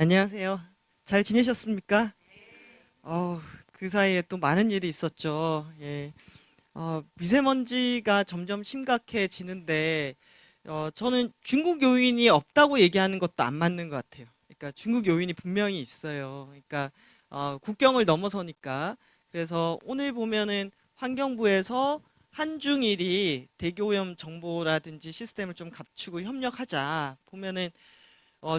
안녕하세요. 잘 지내셨습니까? 어, 그 사이에 또 많은 일이 있었죠. 예. 미세먼지가 점점 심각해지는데, 저는 중국 요인이 없다고 얘기하는 것도 안 맞는 것 같아요. 그러니까 중국 요인이 분명히 있어요. 그러니까, 국경을 넘어서니까. 그래서 오늘 보면은 환경부에서 한중일이 대기오염 정보라든지 시스템을 좀 갖추고 협력하자. 보면은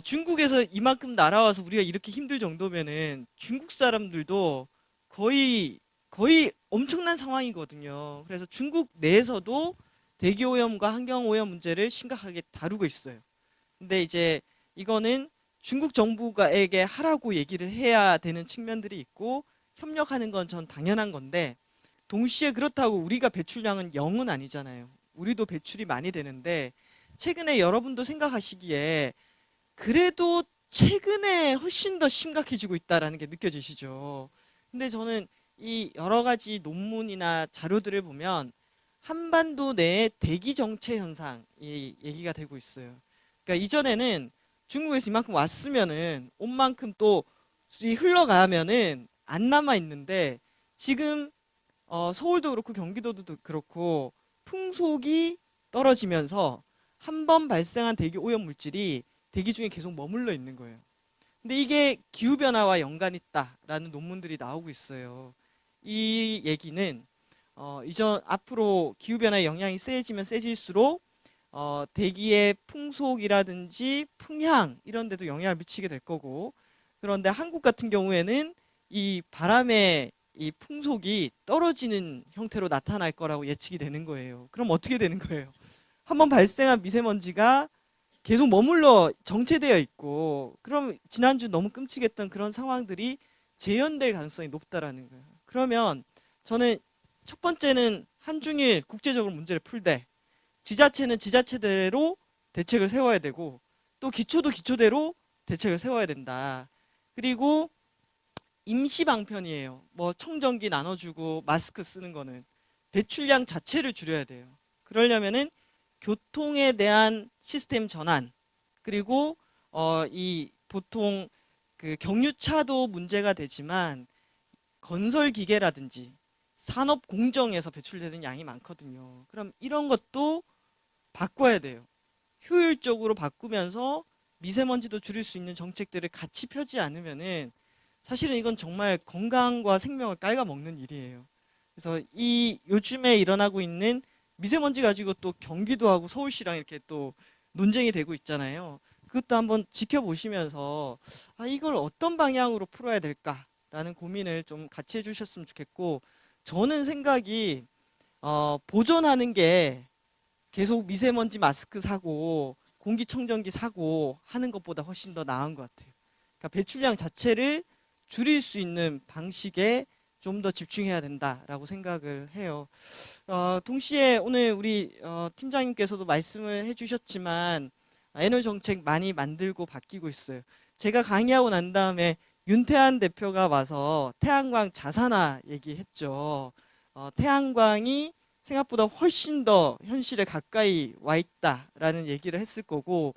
중국에서 이만큼 날아와서 우리가 이렇게 힘들 정도면은 중국 사람들도 거의 거의 엄청난 상황이거든요. 그래서 중국 내에서도 대기오염과 환경오염 문제를 심각하게 다루고 있어요. 근데 이제 이거는 중국 정부가에게 하라고 얘기를 해야 되는 측면들이 있고 협력하는 건 전 당연한 건데 동시에 그렇다고 우리가 배출량은 0은 아니잖아요. 우리도 배출이 많이 되는데 최근에 여러분도 생각하시기에 그래도 최근에 훨씬 더 심각해지고 있다라는 게 느껴지시죠? 근데 저는 이 여러 가지 논문이나 자료들을 보면 한반도 내에 대기 정체 현상이 얘기가 되고 있어요. 그러니까 이전에는 중국에서 이만큼 왔으면은 온 만큼 또 흘러가면은 안 남아 있는데 지금 서울도 그렇고 경기도도 그렇고 풍속이 떨어지면서 한 번 발생한 대기 오염 물질이 대기 중에 계속 머물러 있는 거예요. 근데 이게 기후변화와 연관이 있다라는 논문들이 나오고 있어요. 이 얘기는 이전 앞으로 기후변화의 영향이 세지면 세질수록 대기의 풍속이라든지 풍향 이런 데도 영향을 미치게 될 거고 그런데 한국 같은 경우에는 이 바람의 이 풍속이 떨어지는 형태로 나타날 거라고 예측이 되는 거예요. 그럼 어떻게 되는 거예요? 한번 발생한 미세먼지가 계속 머물러 정체되어 있고 그럼 지난주 너무 끔찍했던 그런 상황들이 재현될 가능성이 높다라는 거예요. 그러면 저는 첫 번째는 한중일 국제적으로 문제를 풀되 지자체는 지자체대로 대책을 세워야 되고 또 기초도 기초대로 대책을 세워야 된다. 그리고 임시 방편이에요. 뭐 청정기 나눠주고 마스크 쓰는 거는 배출량 자체를 줄여야 돼요. 그러려면은 교통에 대한 시스템 전환 그리고 이 보통 그 경유차도 문제가 되지만 건설 기계라든지 산업 공정에서 배출되는 양이 많거든요. 그럼 이런 것도 바꿔야 돼요. 효율적으로 바꾸면서 미세먼지도 줄일 수 있는 정책들을 같이 펴지 않으면은 사실은 이건 정말 건강과 생명을 깔아먹는 일이에요. 그래서 이 요즘에 일어나고 있는 미세먼지 가지고 또 경기도 하고 서울시랑 이렇게 또 논쟁이 되고 있잖아요. 그것도 한번 지켜보시면서 이걸 어떤 방향으로 풀어야 될까라는 고민을 좀 같이 해주셨으면 좋겠고 저는 생각이 보존하는 게 계속 미세먼지 마스크 사고 공기청정기 사고 하는 것보다 훨씬 더 나은 것 같아요. 그러니까 배출량 자체를 줄일 수 있는 방식에 좀 더 집중해야 된다라고 생각을 해요. 동시에 오늘 우리 팀장님께서도 말씀을 해주셨지만 에너지 정책 많이 만들고 바뀌고 있어요. 제가 강의하고 난 다음에 윤태한 대표가 와서 태양광 자산화 얘기했죠. 태양광이 생각보다 훨씬 더 현실에 가까이 와 있다라는 얘기를 했을 거고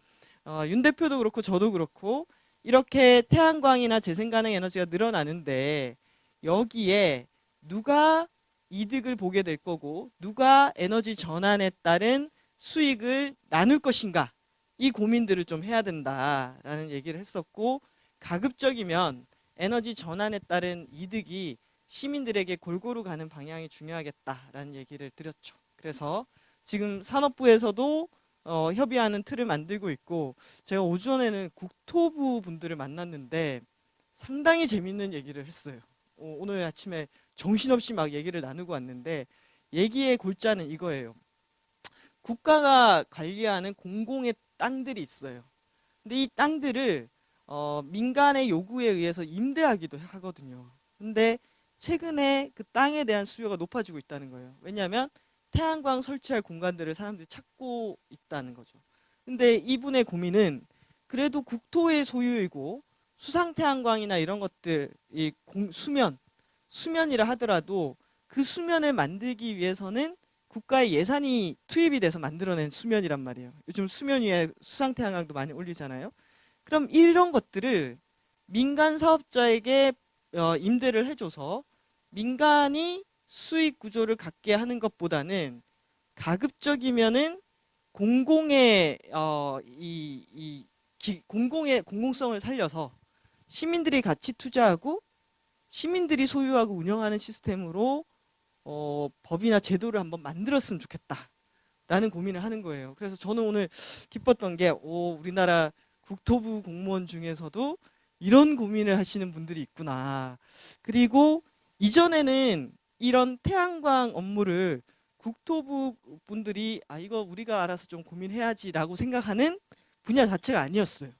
윤 대표도 그렇고 저도 그렇고 이렇게 태양광이나 재생가능 에너지가 늘어나는데 여기에 누가 이득을 보게 될 거고 누가 에너지 전환에 따른 수익을 나눌 것인가 이 고민들을 좀 해야 된다라는 얘기를 했었고 가급적이면 에너지 전환에 따른 이득이 시민들에게 골고루 가는 방향이 중요하겠다라는 얘기를 드렸죠. 그래서 지금 산업부에서도 협의하는 틀을 만들고 있고 제가 오전에는 국토부 분들을 만났는데 상당히 재밌는 얘기를 했어요. 오늘 아침에 정신없이 막 얘기를 나누고 왔는데 얘기의 골자는 이거예요. 국가가 관리하는 공공의 땅들이 있어요. 근데 이 땅들을 민간의 요구에 의해서 임대하기도 하거든요. 근데 최근에 그 땅에 대한 수요가 높아지고 있다는 거예요. 왜냐하면 태양광 설치할 공간들을 사람들이 찾고 있다는 거죠. 근데 이분의 고민은 그래도 국토의 소유이고 수상 태양광이나 이런 것들 이 수면이라 하더라도 그 수면을 만들기 위해서는 국가의 예산이 투입이 돼서 만들어낸 수면이란 말이에요. 요즘 수면 위에 수상 태양광도 많이 올리잖아요. 그럼 이런 것들을 민간 사업자에게 임대를 해줘서 민간이 수익 구조를 갖게 하는 것보다는 가급적이면은 공공의 공공의 공공성을 살려서 시민들이 같이 투자하고 시민들이 소유하고 운영하는 시스템으로 법이나 제도를 한번 만들었으면 좋겠다라는 고민을 하는 거예요. 그래서 저는 오늘 기뻤던 게 우리나라 국토부 공무원 중에서도 이런 고민을 하시는 분들이 있구나. 그리고 이전에는 이런 태양광 업무를 국토부 분들이 이거 우리가 알아서 좀 고민해야지라고 생각하는 분야 자체가 아니었어요.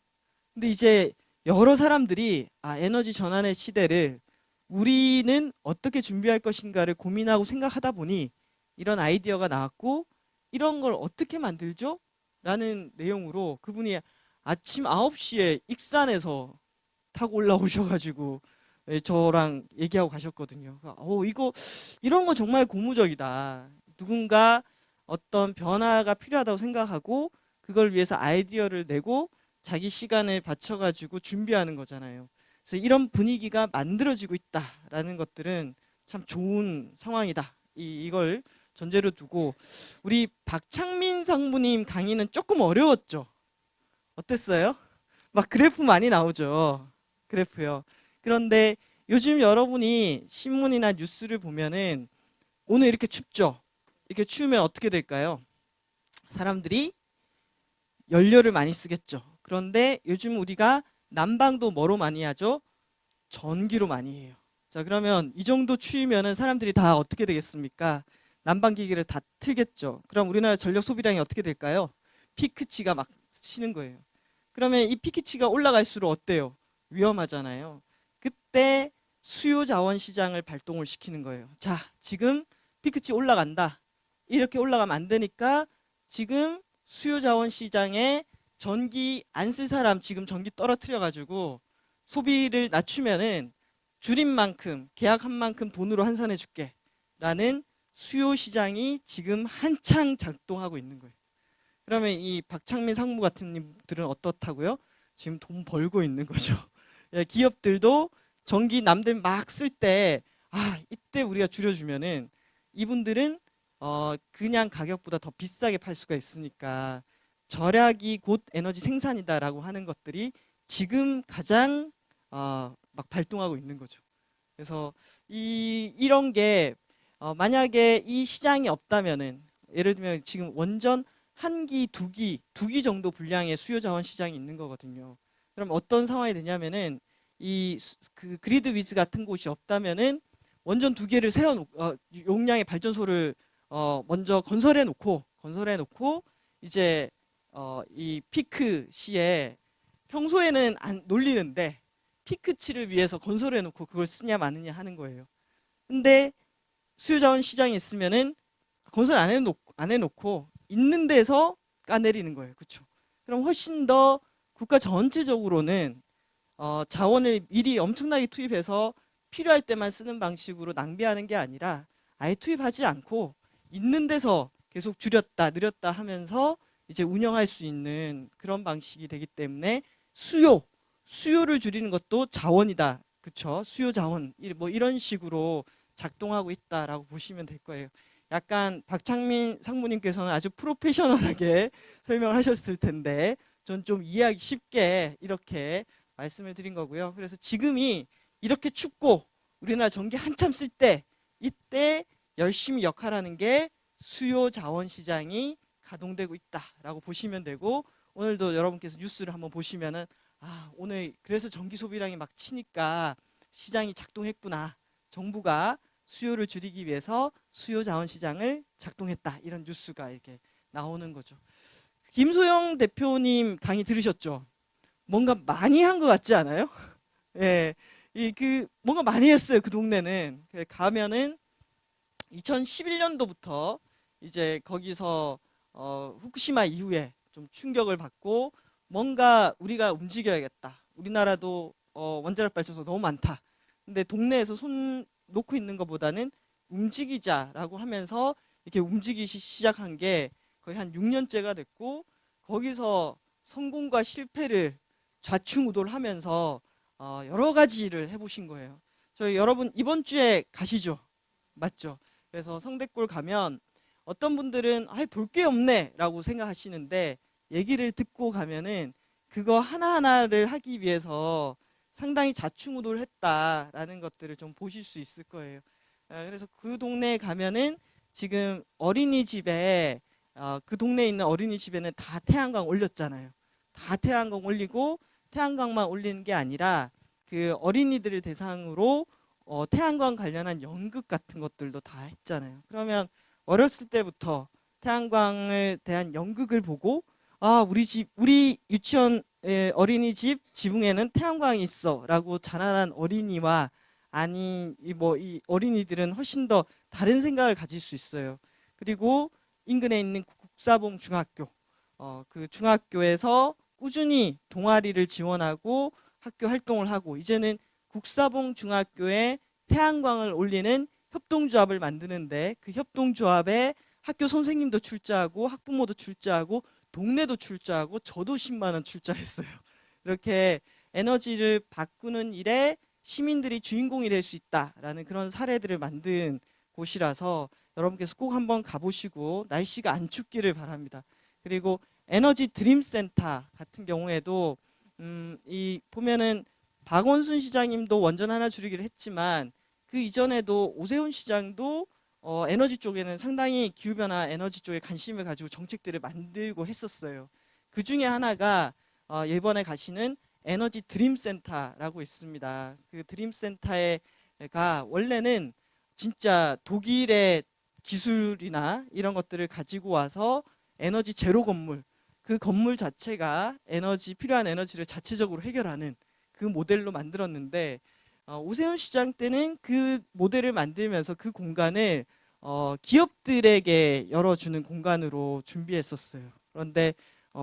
근데 이제 여러 사람들이 에너지 전환의 시대를 우리는 어떻게 준비할 것인가를 고민하고 생각하다 보니 이런 아이디어가 나왔고 이런 걸 어떻게 만들죠? 라는 내용으로 그분이 아침 9시에 익산에서 타고 올라오셔가지고 저랑 얘기하고 가셨거든요. 이거 이런 거 정말 고무적이다. 누군가 어떤 변화가 필요하다고 생각하고 그걸 위해서 아이디어를 내고 자기 시간을 바쳐가지고 준비하는 거잖아요. 그래서 이런 분위기가 만들어지고 있다라는 것들은 참 좋은 상황이다. 이걸 전제로 두고 우리 박창민 상무님 강의는 조금 어려웠죠. 어땠어요? 막 그래프 많이 나오죠. 그래프요. 그런데 요즘 여러분이 신문이나 뉴스를 보면은 오늘 이렇게 춥죠. 이렇게 추우면 어떻게 될까요? 사람들이 연료를 많이 쓰겠죠. 그런데 요즘 우리가 난방도 뭐로 많이 하죠? 전기로 많이 해요. 자, 그러면 이 정도 추위면은 사람들이 다 어떻게 되겠습니까? 난방기기를 다 틀겠죠. 그럼 우리나라 전력 소비량이 어떻게 될까요? 피크치가 막 치는 거예요. 그러면 이 피크치가 올라갈수록 어때요? 위험하잖아요. 그때 수요 자원 시장을 발동을 시키는 거예요. 자, 지금 피크치 올라간다. 이렇게 올라가면 안 되니까 지금 수요 자원 시장에 전기 안 쓸 사람 지금 전기 떨어뜨려 가지고 소비를 낮추면은 줄인 만큼 계약한 만큼 돈으로 환산해 줄게 라는 수요 시장이 지금 한창 작동하고 있는 거예요. 그러면 이 박창민 상무 같은 분들은 어떻다고요? 지금 돈 벌고 있는 거죠. 기업들도 전기 남들 막 쓸 때 이때 우리가 줄여주면은 이분들은 그냥 가격보다 더 비싸게 팔 수가 있으니까 절약이 곧 에너지 생산이다라고 하는 것들이 지금 가장 막 발동하고 있는 거죠. 그래서 이런 게 만약에 이 시장이 없다면은 예를 들면 지금 원전 한 기, 두 기 정도 분량의 수요 자원 시장이 있는 거거든요. 그럼 어떤 상황이 되냐면은 그 그리드 위즈 같은 곳이 없다면은 원전 두 개를 용량의 발전소를 먼저 건설해 놓고 이제 이 피크 시에 평소에는 안 놀리는데 피크치를 위해서 건설해 놓고 그걸 쓰냐 마느냐 하는 거예요. 근데 수요자원 시장이 있으면은 건설 안 해놓고 있는 데서 까내리는 거예요. 그렇죠? 그럼 훨씬 더 국가 전체적으로는 자원을 미리 엄청나게 투입해서 필요할 때만 쓰는 방식으로 낭비하는 게 아니라 아예 투입하지 않고 있는 데서 계속 줄였다 늘렸다 하면서 이제 운영할 수 있는 그런 방식이 되기 때문에 수요를 줄이는 것도 자원이다. 그쵸? 수요 자원 뭐 이런 식으로 작동하고 있다라고 보시면 될 거예요. 약간 박창민 상무님께서는 아주 프로페셔널하게 설명을 하셨을 텐데 전 좀 이해하기 쉽게 이렇게 말씀을 드린 거고요. 그래서 지금이 이렇게 춥고 우리나라 전기 한참 쓸 때 이때 열심히 역할하는 게 수요 자원 시장이 가동되고 있다라고 보시면 되고 오늘도 여러분께서 뉴스를 한번 보시면은 오늘 그래서 전기 소비량이 막 치니까 시장이 작동했구나. 정부가 수요를 줄이기 위해서 수요 자원 시장을 작동했다. 이런 뉴스가 이렇게 나오는 거죠. 김소영 대표님 강의 들으셨죠? 뭔가 많이 한 것 같지 않아요? 예. 뭔가 많이 했어요. 그 동네는. 가면은 2011년도부터 이제 거기서 후쿠시마 이후에 좀 충격을 받고 뭔가 우리가 움직여야겠다. 우리나라도 원자력 발전소 너무 많다. 근데 동네에서 손 놓고 있는 것보다는 움직이자라고 하면서 이렇게 움직이기 시작한 게 거의 한 6년째가 됐고 거기서 성공과 실패를 좌충우돌 하면서 여러 가지를 해보신 거예요. 저희 여러분 이번 주에 가시죠? 맞죠? 그래서 성대골 가면 어떤 분들은 볼 게 없네 라고 생각하시는데 얘기를 듣고 가면은 그거 하나하나를 하기 위해서 상당히 자충우돌 했다라는 것들을 좀 보실 수 있을 거예요. 그래서 그 동네에 가면은 지금 어린이집에 그 동네에 있는 어린이집에는 다 태양광 올렸잖아요. 다 태양광 올리고 태양광만 올리는 게 아니라 그 어린이들을 대상으로 태양광 관련한 연극 같은 것들도 다 했잖아요. 그러면 어렸을 때부터 태양광에 대한 연극을 보고 우리 유치원 어린이집 지붕에는 태양광이 있어라고 자라난 어린이와 아니 이 어린이들은 훨씬 더 다른 생각을 가질 수 있어요. 그리고 인근에 있는 국사봉 중학교 그 중학교에서 꾸준히 동아리를 지원하고 학교 활동을 하고 이제는 국사봉 중학교에 태양광을 올리는 협동조합을 만드는데 그 협동조합에 학교 선생님도 출자하고 학부모도 출자하고 동네도 출자하고 저도 10만 원 출자했어요. 이렇게 에너지를 바꾸는 일에 시민들이 주인공이 될 수 있다라는 그런 사례들을 만든 곳이라서 여러분께서 꼭 한번 가보시고 날씨가 안 춥기를 바랍니다. 그리고 에너지 드림 센터 같은 경우에도 이 보면은 박원순 시장님도 원전 하나 줄이기를 했지만 그 이전에도 오세훈 시장도 에너지 쪽에는 상당히 기후변화 에너지 쪽에 관심을 가지고 정책들을 만들고 했었어요. 그 중에 하나가 이번에 가시는 에너지 드림 센터라고 있습니다. 그 드림 센터가 원래는 진짜 독일의 기술이나 이런 것들을 가지고 와서 에너지 제로 건물 그 건물 자체가 필요한 에너지를 자체적으로 해결하는 그 모델로 만들었는데 오세훈 시장 때는 그 모델을 만들면서 그 공간을 기업들에게 열어주는 공간으로 준비했었어요. 그런데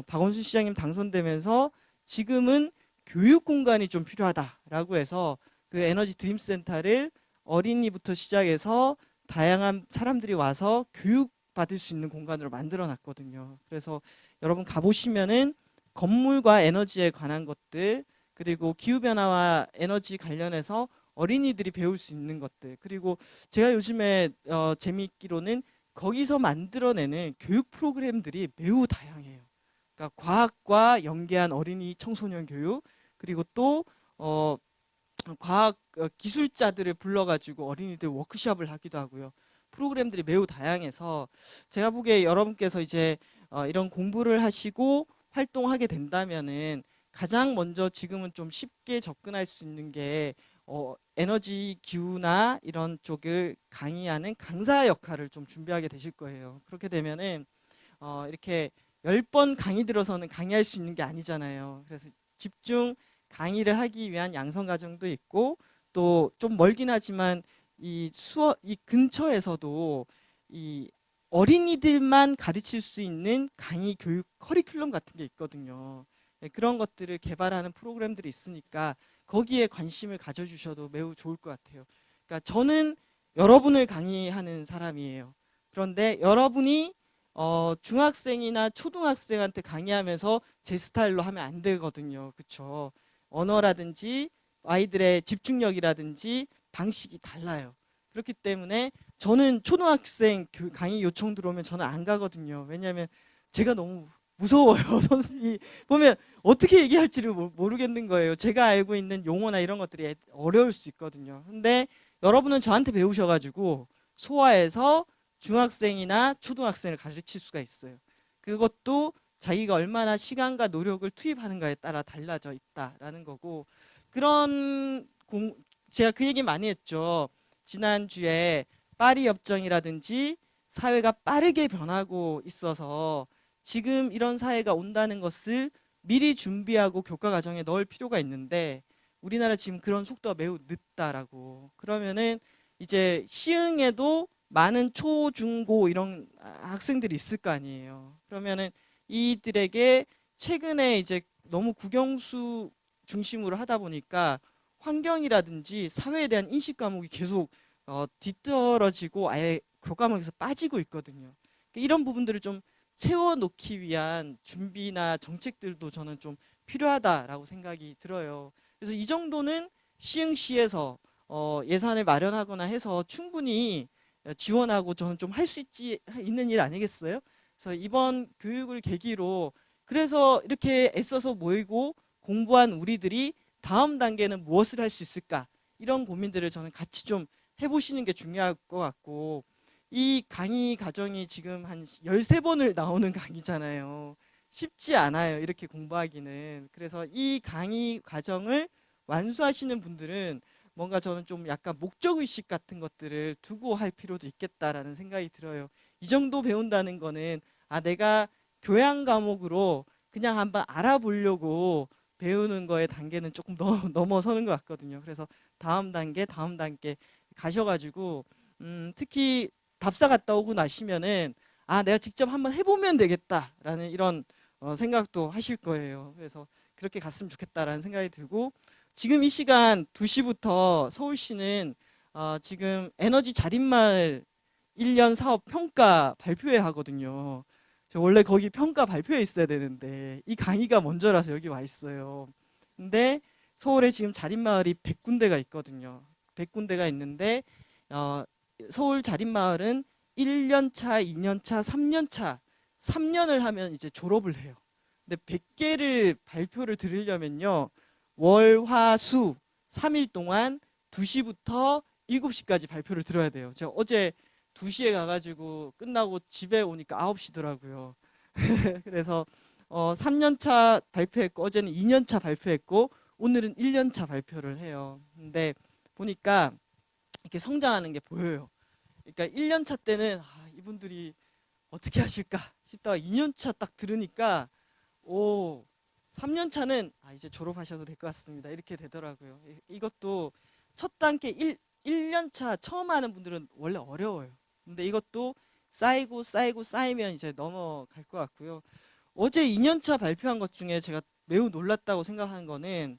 박원순 시장님 당선되면서 지금은 교육 공간이 좀 필요하다라고 해서 그 에너지 드림 센터를 어린이부터 시작해서 다양한 사람들이 와서 교육 받을 수 있는 공간으로 만들어 놨거든요. 그래서 여러분 가보시면은 건물과 에너지에 관한 것들 그리고 기후변화와 에너지 관련해서 어린이들이 배울 수 있는 것들 그리고 제가 요즘에 재미있기로는 거기서 만들어내는 교육 프로그램들이 매우 다양해요. 그러니까 과학과 연계한 어린이 청소년 교육 그리고 또 과학 기술자들을 불러가지고 어린이들 워크숍을 하기도 하고요. 프로그램들이 매우 다양해서 제가 보기에 여러분께서 이제 이런 공부를 하시고 활동하게 된다면은 가장 먼저 지금은 좀 쉽게 접근할 수 있는 게 에너지 기후나 이런 쪽을 강의하는 강사 역할을 좀 준비하게 되실 거예요. 그렇게 되면은 이렇게 10번 강의 들어서는 강의할 수 있는 게 아니잖아요. 그래서 집중 강의를 하기 위한 양성 과정도 있고 또 좀 멀긴 하지만 이 근처에서도 이 어린이들만 가르칠 수 있는 강의 교육 커리큘럼 같은 게 있거든요. 그런 것들을 개발하는 프로그램들이 있으니까 거기에 관심을 가져주셔도 매우 좋을 것 같아요. 그러니까 저는 여러분을 강의하는 사람이에요. 그런데 여러분이 중학생이나 초등학생한테 강의하면서 제 스타일로 하면 안 되거든요. 그렇죠? 언어라든지 아이들의 집중력이라든지 방식이 달라요. 그렇기 때문에 저는 초등학생 강의 요청 들어오면 저는 안 가거든요. 왜냐하면 제가 너무 무서워요. 선생님이 보면 어떻게 얘기할지를 모르겠는 거예요. 제가 알고 있는 용어나 이런 것들이 어려울 수 있거든요. 근데 여러분은 저한테 배우셔가지고 소화해서 중학생이나 초등학생을 가르칠 수가 있어요. 그것도 자기가 얼마나 시간과 노력을 투입하는가에 따라 달라져 있다라는 거고 제가 그 얘기 많이 했죠. 지난주에 파리 협정이라든지 사회가 빠르게 변하고 있어서 지금 이런 사회가 온다는 것을 미리 준비하고 교과 과정에 넣을 필요가 있는데 우리나라 지금 그런 속도가 매우 늦다라고. 그러면은 이제 시흥에도 많은 초, 중, 고 이런 학생들이 있을 거 아니에요. 그러면은 이들에게 최근에 이제 너무 국영수 중심으로 하다 보니까 환경이라든지 사회에 대한 인식 과목이 계속 뒤떨어지고 아예 교과목에서 빠지고 있거든요. 이런 부분들을 좀 채워놓기 위한 준비나 정책들도 저는 좀 필요하다라고 생각이 들어요. 그래서 이 정도는 시흥시에서 예산을 마련하거나 해서 충분히 지원하고 저는 좀 할 수 있는 일 아니겠어요? 그래서 이번 교육을 계기로 그래서 이렇게 애써서 모이고 공부한 우리들이 다음 단계는 무엇을 할 수 있을까? 이런 고민들을 저는 같이 좀 해보시는 게 중요할 것 같고, 이 강의 과정이 지금 한 13번을 나오는 강의잖아요. 쉽지 않아요. 이렇게 공부하기는. 그래서 이 강의 과정을 완수하시는 분들은 뭔가 저는 좀 약간 목적의식 같은 것들을 두고 할 필요도 있겠다라는 생각이 들어요. 이 정도 배운다는 거는 내가 교양 과목으로 그냥 한번 알아보려고 배우는 거의 단계는 조금 넘어서는 것 같거든요. 그래서 다음 단계 가셔가지고 특히 답사 갔다 오고 나시면은 내가 직접 한번 해보면 되겠다라는 이런 생각도 하실 거예요. 그래서 그렇게 갔으면 좋겠다라는 생각이 들고, 지금 이 시간 2시부터 서울시는 지금 에너지 자립마을 1년 사업 평가 발표회 하거든요. 저 원래 거기 평가 발표회 있어야 되는데 이 강의가 먼저라서 여기 와 있어요. 근데 서울에 지금 자립마을이 100군데가 있거든요. 100군데가 있는데 어, 서울 자립마을은 1년 차, 2년 차, 3년 차, 3년을 하면 이제 졸업을 해요. 근데 100개를 발표를 들으려면요. 월, 화, 수 3일 동안 2시부터 7시까지 발표를 들어야 돼요. 제가 어제 2시에 가가지고 끝나고 집에 오니까 9시더라고요. 그래서 3년차 발표했고, 어제는 2년차 발표했고, 오늘은 1년차 발표를 해요. 근데 보니까 이렇게 성장하는 게 보여요. 그러니까 1년차 때는 이분들이 어떻게 하실까 싶다가 2년차 딱 들으니까 3년차는 이제 졸업하셔도 될 것 같습니다. 이렇게 되더라고요. 이것도 첫 단계 1년차 처음 하는 분들은 원래 어려워요. 근데 이것도 쌓이면 이제 넘어갈 것 같고요. 어제 2년차 발표한 것 중에 제가 매우 놀랐다고 생각하는 거는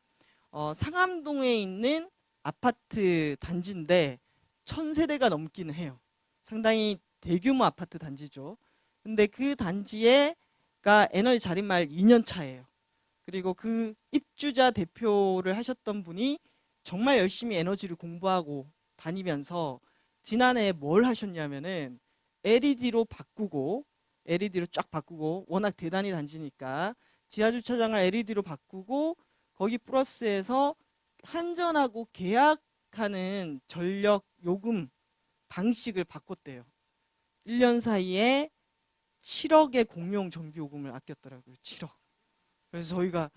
상암동에 있는 아파트 단지인데 1000세대가 넘기는 해요. 상당히 대규모 아파트 단지죠. 근데 그 단지에가 에너지 자립마을 2년 차예요. 그리고 그 입주자 대표를 하셨던 분이 정말 열심히 에너지를 공부하고 다니면서 지난해에 뭘 하셨냐면은 LED로 쫙 바꾸고, 워낙 대단히 단지니까 지하 주차장을 LED로 바꾸고 거기 플러스해서 한전하고 계약하는 전력 요금 방식을 바꿨대요. 1년 사이에 7억의 공용 전기 요금을 아꼈더라고요. 7억. 그래서 저희가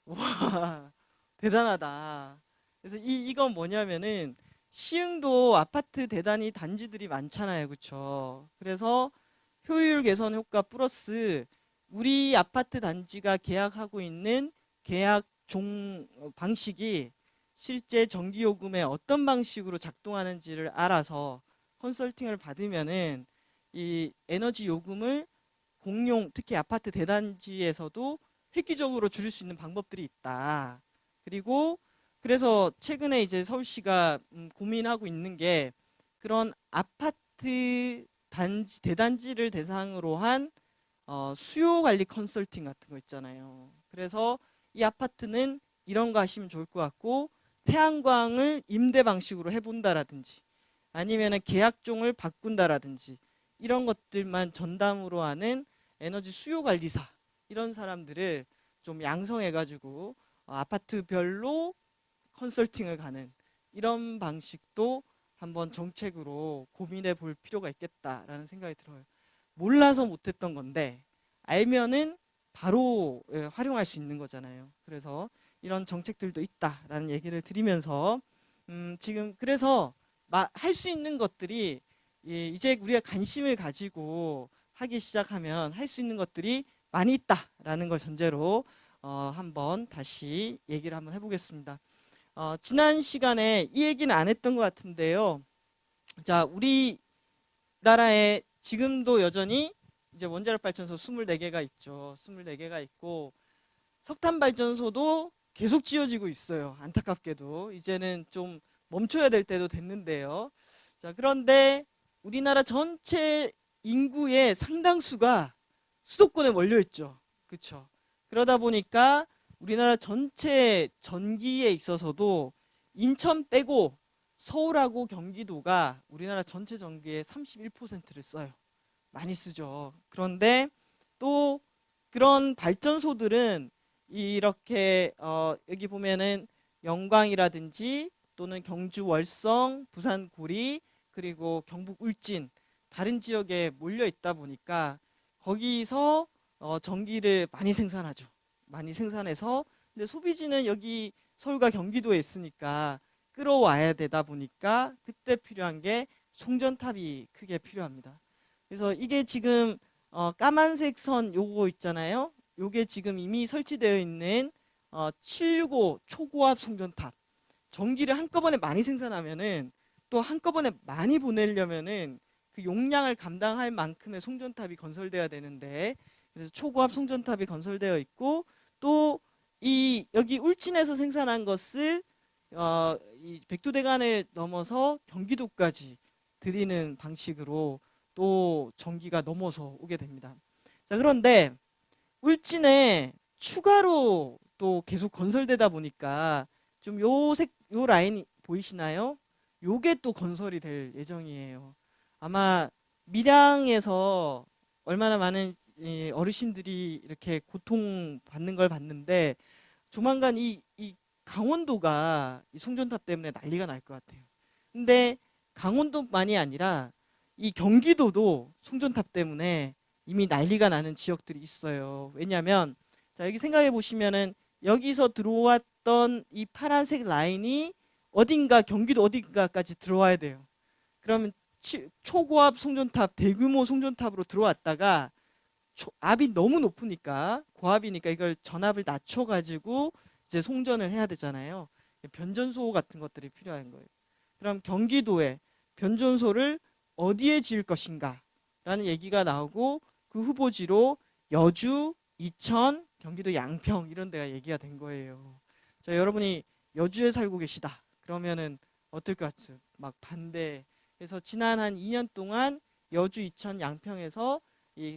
와 대단하다. 그래서 이건 뭐냐면은 시흥도 아파트 대단히 단지들이 많잖아요. 그렇죠? 그래서 효율 개선 효과 플러스 우리 아파트 단지가 계약하고 있는 계약 종 방식이 실제 전기요금에 어떤 방식으로 작동하는지를 알아서 컨설팅을 받으면은 이 에너지 요금을 공용, 특히 아파트 대단지에서도 획기적으로 줄일 수 있는 방법들이 있다. 그리고 그래서 최근에 이제 서울시가 고민하고 있는 게 그런 아파트 단지 대단지를 대상으로 한 수요 관리 컨설팅 같은 거 있잖아요. 그래서 이 아파트는 이런 거 하시면 좋을 것 같고, 태양광을 임대 방식으로 해본다라든지 아니면 계약종을 바꾼다라든지 이런 것들만 전담으로 하는 에너지 수요 관리사, 이런 사람들을 좀 양성해가지고 아파트별로 컨설팅을 가는 이런 방식도 한번 정책으로 고민해 볼 필요가 있겠다라는 생각이 들어요. 몰라서 못했던 건데 알면은 바로 활용할 수 있는 거잖아요. 그래서 이런 정책들도 있다라는 얘기를 드리면서 지금 그래서 할 수 있는 것들이 이제 우리가 관심을 가지고 하기 시작하면 할 수 있는 것들이 많이 있다라는 걸 전제로 한번 다시 얘기를 한번 해보겠습니다. 지난 시간에 이 얘기는 안 했던 것 같은데요. 자, 우리나라에 지금도 여전히 이제 원자력 발전소 24개가 있죠. 24개가 있고 석탄 발전소도 계속 지어지고 있어요. 안타깝게도 이제는 좀 멈춰야 될 때도 됐는데요. 자, 그런데 우리나라 전체 인구의 상당수가 수도권에 몰려 있죠. 그렇죠? 그러다 보니까 우리나라 전체 전기에 있어서도 인천 빼고 서울하고 경기도가 우리나라 전체 전기의 31%를 써요. 많이 쓰죠. 그런데 또 그런 발전소들은 이렇게 여기 보면은 영광이라든지 또는 경주 월성, 부산 구리, 그리고 경북 울진 다른 지역에 몰려 있다 보니까 거기서 전기를 많이 생산하죠. 많이 생산해서 근데 소비지는 여기 서울과 경기도에 있으니까 끌어와야 되다 보니까 그때 필요한 게 송전탑이 크게 필요합니다. 그래서 이게 지금 까만색 선 요거 있잖아요. 요게 지금 이미 설치되어 있는 765 초고압 송전탑. 전기를 한꺼번에 많이 생산하면은 또 한꺼번에 많이 보내려면은 그 용량을 감당할 만큼의 송전탑이 건설돼야 되는데 그래서 초고압 송전탑이 건설되어 있고 또 이 여기 울진에서 생산한 것을 이 백두대간을 넘어서 경기도까지 드리는 방식으로 또 전기가 넘어서 오게 됩니다. 자, 그런데 울진에 추가로 또 계속 건설되다 보니까 좀 요 라인 보이시나요? 요게 또 건설이 될 예정이에요. 아마 밀양에서 얼마나 많은 어르신들이 이렇게 고통받는 걸 봤는데 조만간 이 강원도가 이 송전탑 때문에 난리가 날 것 같아요. 근데 강원도만이 아니라 이 경기도도 송전탑 때문에 이미 난리가 나는 지역들이 있어요. 왜냐하면 자 여기 생각해 보시면은 여기서 들어왔던 이 파란색 라인이 어딘가 경기도 어딘가까지 들어와야 돼요. 그러면 초고압 송전탑 대규모 송전탑으로 들어왔다가 압이 너무 높으니까 고압이니까 이걸 전압을 낮춰가지고 이제 송전을 해야 되잖아요. 변전소 같은 것들이 필요한 거예요. 그럼 경기도에 변전소를 어디에 지을 것인가 라는 얘기가 나오고 그 후보지로 여주, 이천, 경기도 양평 이런 데가 얘기가 된 거예요. 자, 여러분이 여주에 살고 계시다. 그러면은 어떨 것 같아요? 막 반대. 그래서 지난 한 2년 동안 여주, 이천, 양평에서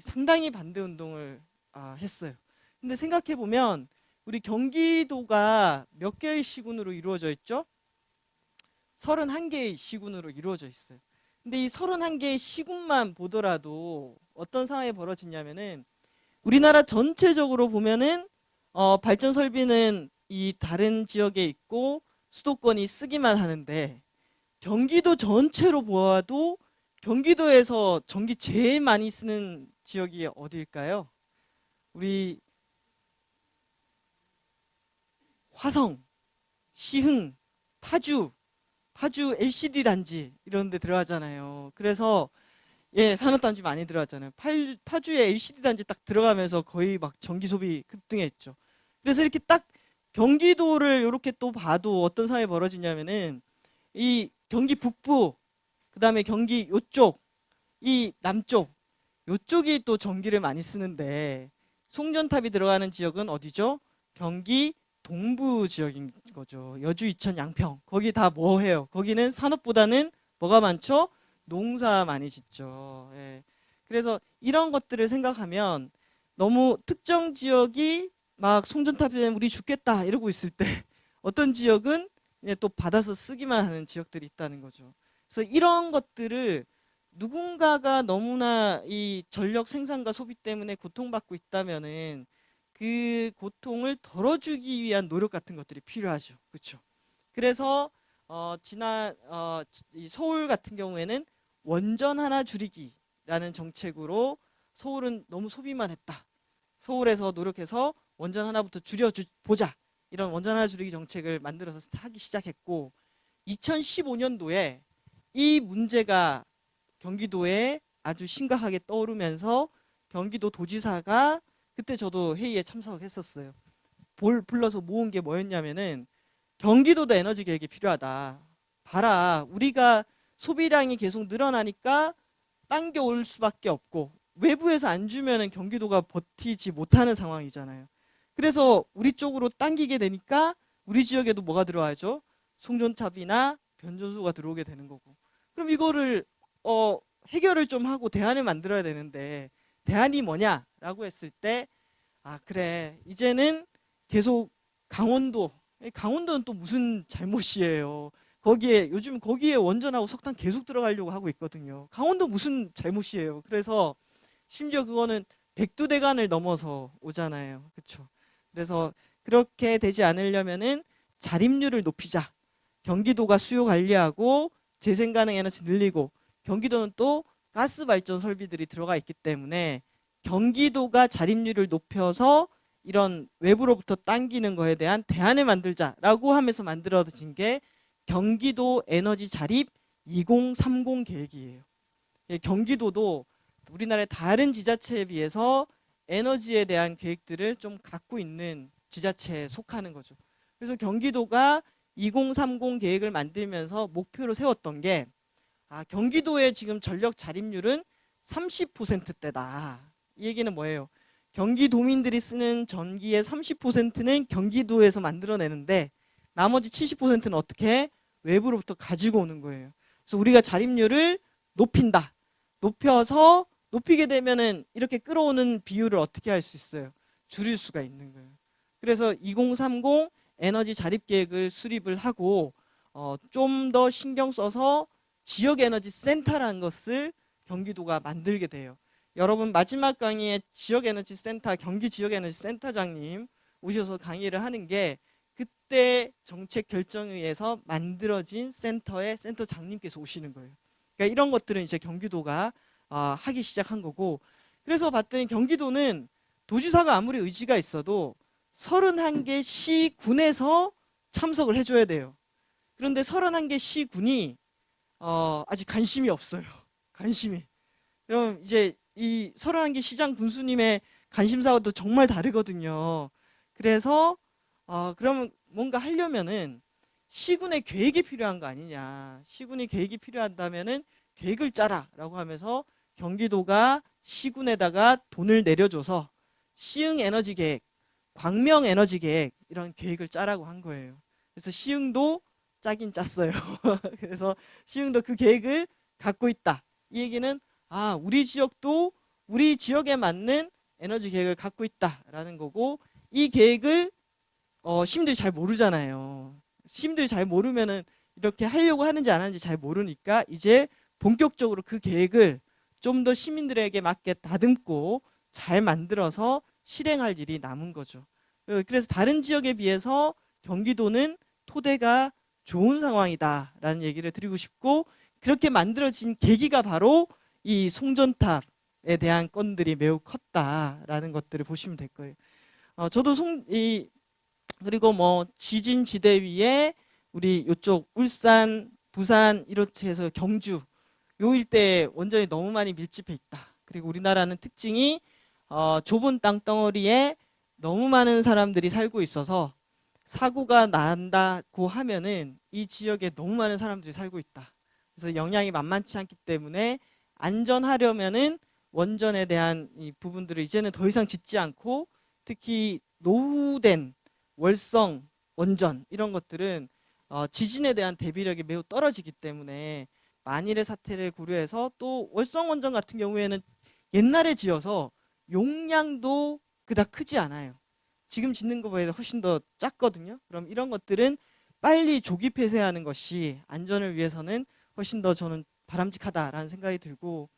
상당히 반대 운동을 했어요. 근데 생각해 보면 우리 경기도가 몇 개의 시군으로 이루어져 있죠? 31개의 시군으로 이루어져 있어요. 근데 이 31개의 시군만 보더라도 어떤 상황이 벌어지냐면은 우리나라 전체적으로 보면은 발전 설비는 이 다른 지역에 있고 수도권이 쓰기만 하는데 경기도 전체로 보아도 경기도에서 전기 제일 많이 쓰는 지역이 어디일까요? 우리 화성, 시흥, 파주 LCD 단지 이런 데 들어가잖아요. 그래서 산업단지 많이 들어갔잖아요. 파주에 LCD 단지 딱 들어가면서 거의 막 전기 소비 급등했죠. 그래서 이렇게 딱 경기도를 이렇게 또 봐도 어떤 상황이 벌어지냐면은 이 경기 북부, 그다음에 경기 요쪽, 이 남쪽, 요쪽이 또 전기를 많이 쓰는데 송전탑이 들어가는 지역은 어디죠? 경기 동부 지역인 거죠. 여주, 이천, 양평. 거기 다 뭐 해요? 거기는 산업보다는 뭐가 많죠? 농사 많이 짓죠. 예. 그래서 이런 것들을 생각하면 너무 특정 지역이 막 송전탑 때문에 우리 죽겠다 이러고 있을 때 어떤 지역은 그냥 또 받아서 쓰기만 하는 지역들이 있다는 거죠. 그래서 이런 것들을 누군가가 너무나 이 전력 생산과 소비 때문에 고통받고 있다면은 그 고통을 덜어주기 위한 노력 같은 것들이 필요하죠. 그렇죠? 그래서 지난 이 서울 같은 경우에는 원전 하나 줄이기라는 정책으로 서울은 너무 소비만 했다. 서울에서 노력해서 원전 하나부터 줄여보자. 이런 원전 하나 줄이기 정책을 만들어서 하기 시작했고 2015년도에 이 문제가 경기도에 아주 심각하게 떠오르면서 경기도 도지사가 그때 저도 회의에 참석했었어요. 불러서 모은 게 뭐였냐면은 경기도도 에너지 계획이 필요하다. 봐라, 우리가 소비량이 계속 늘어나니까 당겨올 수밖에 없고 외부에서 안 주면은 경기도가 버티지 못하는 상황이잖아요. 그래서 우리 쪽으로 당기게 되니까 우리 지역에도 뭐가 들어와야죠? 송전탑이나 변전소가 들어오게 되는 거고. 그럼 이거를 해결을 좀 하고 대안을 만들어야 되는데 대안이 뭐냐라고 했을 때 그래 이제는 계속 강원도는 또 무슨 잘못이에요. 요즘 거기에 원전하고 석탄 계속 들어가려고 하고 있거든요. 강원도 무슨 잘못이에요. 그래서 심지어 그거는 백두대간을 넘어서 오잖아요. 그렇죠? 그래서 그렇게 되지 않으려면은 자립률을 높이자. 경기도가 수요 관리하고 재생 가능 에너지 늘리고, 경기도는 또 가스 발전 설비들이 들어가 있기 때문에 경기도가 자립률을 높여서 이런 외부로부터 당기는 거에 대한 대안을 만들자라고 하면서 만들어진 게 경기도 에너지 자립 2030 계획이에요. 경기도도 우리나라의 다른 지자체에 비해서 에너지에 대한 계획들을 좀 갖고 있는 지자체에 속하는 거죠. 그래서 경기도가 2030 계획을 만들면서 목표로 세웠던 게, 경기도의 지금 전력 자립률은 30%대다. 이 얘기는 뭐예요? 경기도민들이 쓰는 전기의 30%는 경기도에서 만들어내는데 나머지 70%는 어떻게 외부로부터 가지고 오는 거예요. 그래서 우리가 자립률을 높인다. 높이게 되면은 이렇게 끌어오는 비율을 어떻게 할 수 있어요? 줄일 수가 있는 거예요. 그래서 2030 에너지 자립 계획을 수립을 하고 좀 더 신경 써서 지역 에너지 센터라는 것을 경기도가 만들게 돼요. 여러분 마지막 강의에 경기 지역 에너지 센터장님 오셔서 강의를 하는 게 그때 정책 결정회에서 만들어진 센터의 센터장님께서 오시는 거예요. 그러니까 이런 것들은 이제 경기도가 하기 시작한 거고, 그래서 봤더니 경기도는 도지사가 아무리 의지가 있어도 31개 시군에서 참석을 해줘야 돼요. 그런데 31개 시군이 아직 관심이 없어요. 관심이. 그럼 이제 이 31개 시장 군수님의 관심사가 또 정말 다르거든요. 그래서 그러면 뭔가 하려면은 시군의 계획이 필요한 거 아니냐. 시군이 계획이 필요하다면은 계획을 짜라라고 하면서 경기도가 시군에다가 돈을 내려줘서 시흥 에너지 계획, 광명 에너지 계획 이런 계획을 짜라고 한 거예요. 그래서 시흥도 짜긴 짰어요. 그래서 시흥도 그 계획을 갖고 있다. 이 얘기는 우리 지역도 우리 지역에 맞는 에너지 계획을 갖고 있다라는 거고, 이 계획을 시민들이 잘 모르잖아요. 시민들이 잘 모르면은 이렇게 하려고 하는지 안 하는지 잘 모르니까 이제 본격적으로 그 계획을 좀 더 시민들에게 맞게 다듬고 잘 만들어서 실행할 일이 남은 거죠. 그래서 다른 지역에 비해서 경기도는 토대가 좋은 상황이다라는 얘기를 드리고 싶고, 그렇게 만들어진 계기가 바로 이 송전탑에 대한 건들이 매우 컸다라는 것들을 보시면 될 거예요. 저도 그리고 뭐 지진지대 위에 우리 이쪽 울산, 부산 이렇게 해서 경주 요 일대에 원전이 너무 많이 밀집해 있다. 그리고 우리나라는 특징이 좁은 땅덩어리에 너무 많은 사람들이 살고 있어서 사고가 난다고 하면은 이 지역에 너무 많은 사람들이 살고 있다. 그래서 영향이 만만치 않기 때문에 안전하려면은 원전에 대한 이 부분들을 이제는 더 이상 짓지 않고, 특히 노후된 월성 원전 이런 것들은 지진에 대한 대비력이 매우 떨어지기 때문에 만일의 사태를 고려해서, 또 월성 원전 같은 경우에는 옛날에 지어서 용량도 그닥 크지 않아요. 지금 짓는 것보다 훨씬 더 작거든요. 그럼 이런 것들은 빨리 조기 폐쇄하는 것이 안전을 위해서는 훨씬 더 저는 바람직하다라는 생각이 들고,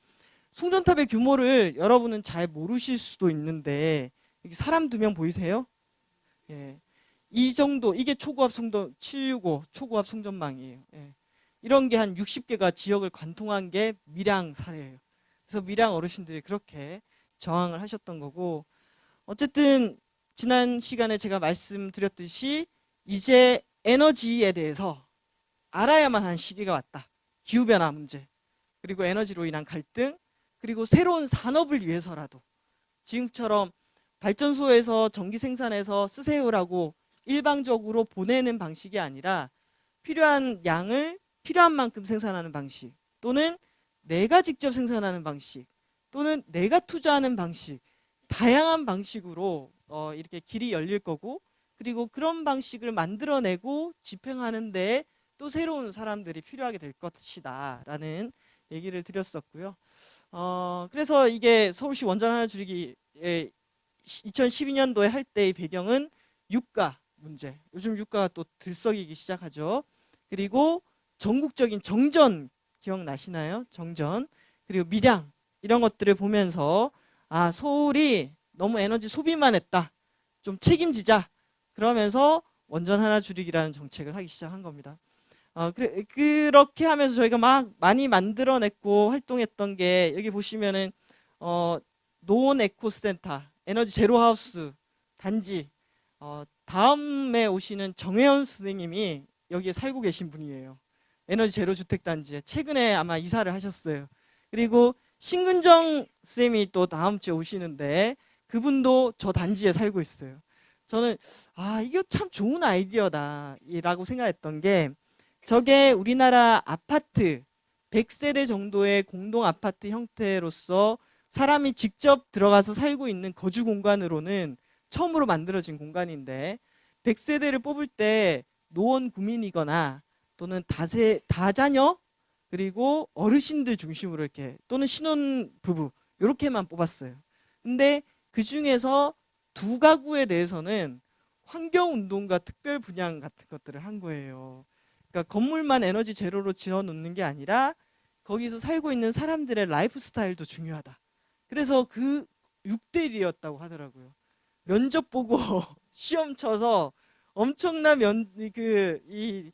송전탑의 규모를 여러분은 잘 모르실 수도 있는데 여기 사람 2명 보이세요? 예. 이 정도, 이게 초고압 송전 765 초고압 송전망이에요. 예. 이런 게 한 60개가 지역을 관통한 게 밀양 사례예요. 그래서 밀양 어르신들이 그렇게 저항을 하셨던 거고, 어쨌든 지난 시간에 제가 말씀드렸듯이 이제 에너지에 대해서 알아야만 한 시기가 왔다. 기후변화 문제, 그리고 에너지로 인한 갈등, 그리고 새로운 산업을 위해서라도 지금처럼 발전소에서 전기 생산해서 쓰세요라고 일방적으로 보내는 방식이 아니라 필요한 양을 필요한 만큼 생산하는 방식, 또는 내가 직접 생산하는 방식, 또는 내가 투자하는 방식, 다양한 방식으로 이렇게 길이 열릴 거고, 그리고 그런 방식을 만들어내고 집행하는데 또 새로운 사람들이 필요하게 될 것이다 라는 얘기를 드렸었고요. 그래서 이게 서울시 원전 하나 줄이기 2012년도에 할 때의 배경은 유가, 문제. 요즘 유가가 또 들썩이기 시작하죠. 그리고 전국적인 정전 기억나시나요? 정전. 그리고 밀양 이런 것들을 보면서 아, 서울이 너무 에너지 소비만 했다. 좀 책임지자. 그러면서 원전 하나 줄이기라는 정책을 하기 시작한 겁니다. 그렇게 하면서 저희가 막 많이 만들어냈고 활동했던 게 여기 보시면은 노원 에코센터, 에너지 제로 하우스 단지 다음에 오시는 정혜연 선생님이 여기에 살고 계신 분이에요. 에너지 제로 주택 단지에 최근에 아마 이사를 하셨어요. 그리고 신근정 쌤이 또 다음 주에 오시는데 그분도 저 단지에 살고 있어요. 저는 아, 이거 참 좋은 아이디어다라고 생각했던 게 저게 우리나라 아파트 100세대 정도의 공동 아파트 형태로서 사람이 직접 들어가서 살고 있는 거주 공간으로는 처음으로 만들어진 공간인데 100세대를 뽑을 때 노원 구민이거나 또는 다자녀 그리고 어르신들 중심으로 이렇게 또는 신혼 부부 이렇게만 뽑았어요. 근데 그 중에서 두 가구에 대해서는 환경운동가 특별 분양 같은 것들을 한 거예요. 그러니까 건물만 에너지 제로로 지어 놓는 게 아니라 거기서 살고 있는 사람들의 라이프 스타일도 중요하다. 그래서 그 6대 1이었다고 하더라고요. 면접 보고 시험 쳐서 엄청난 이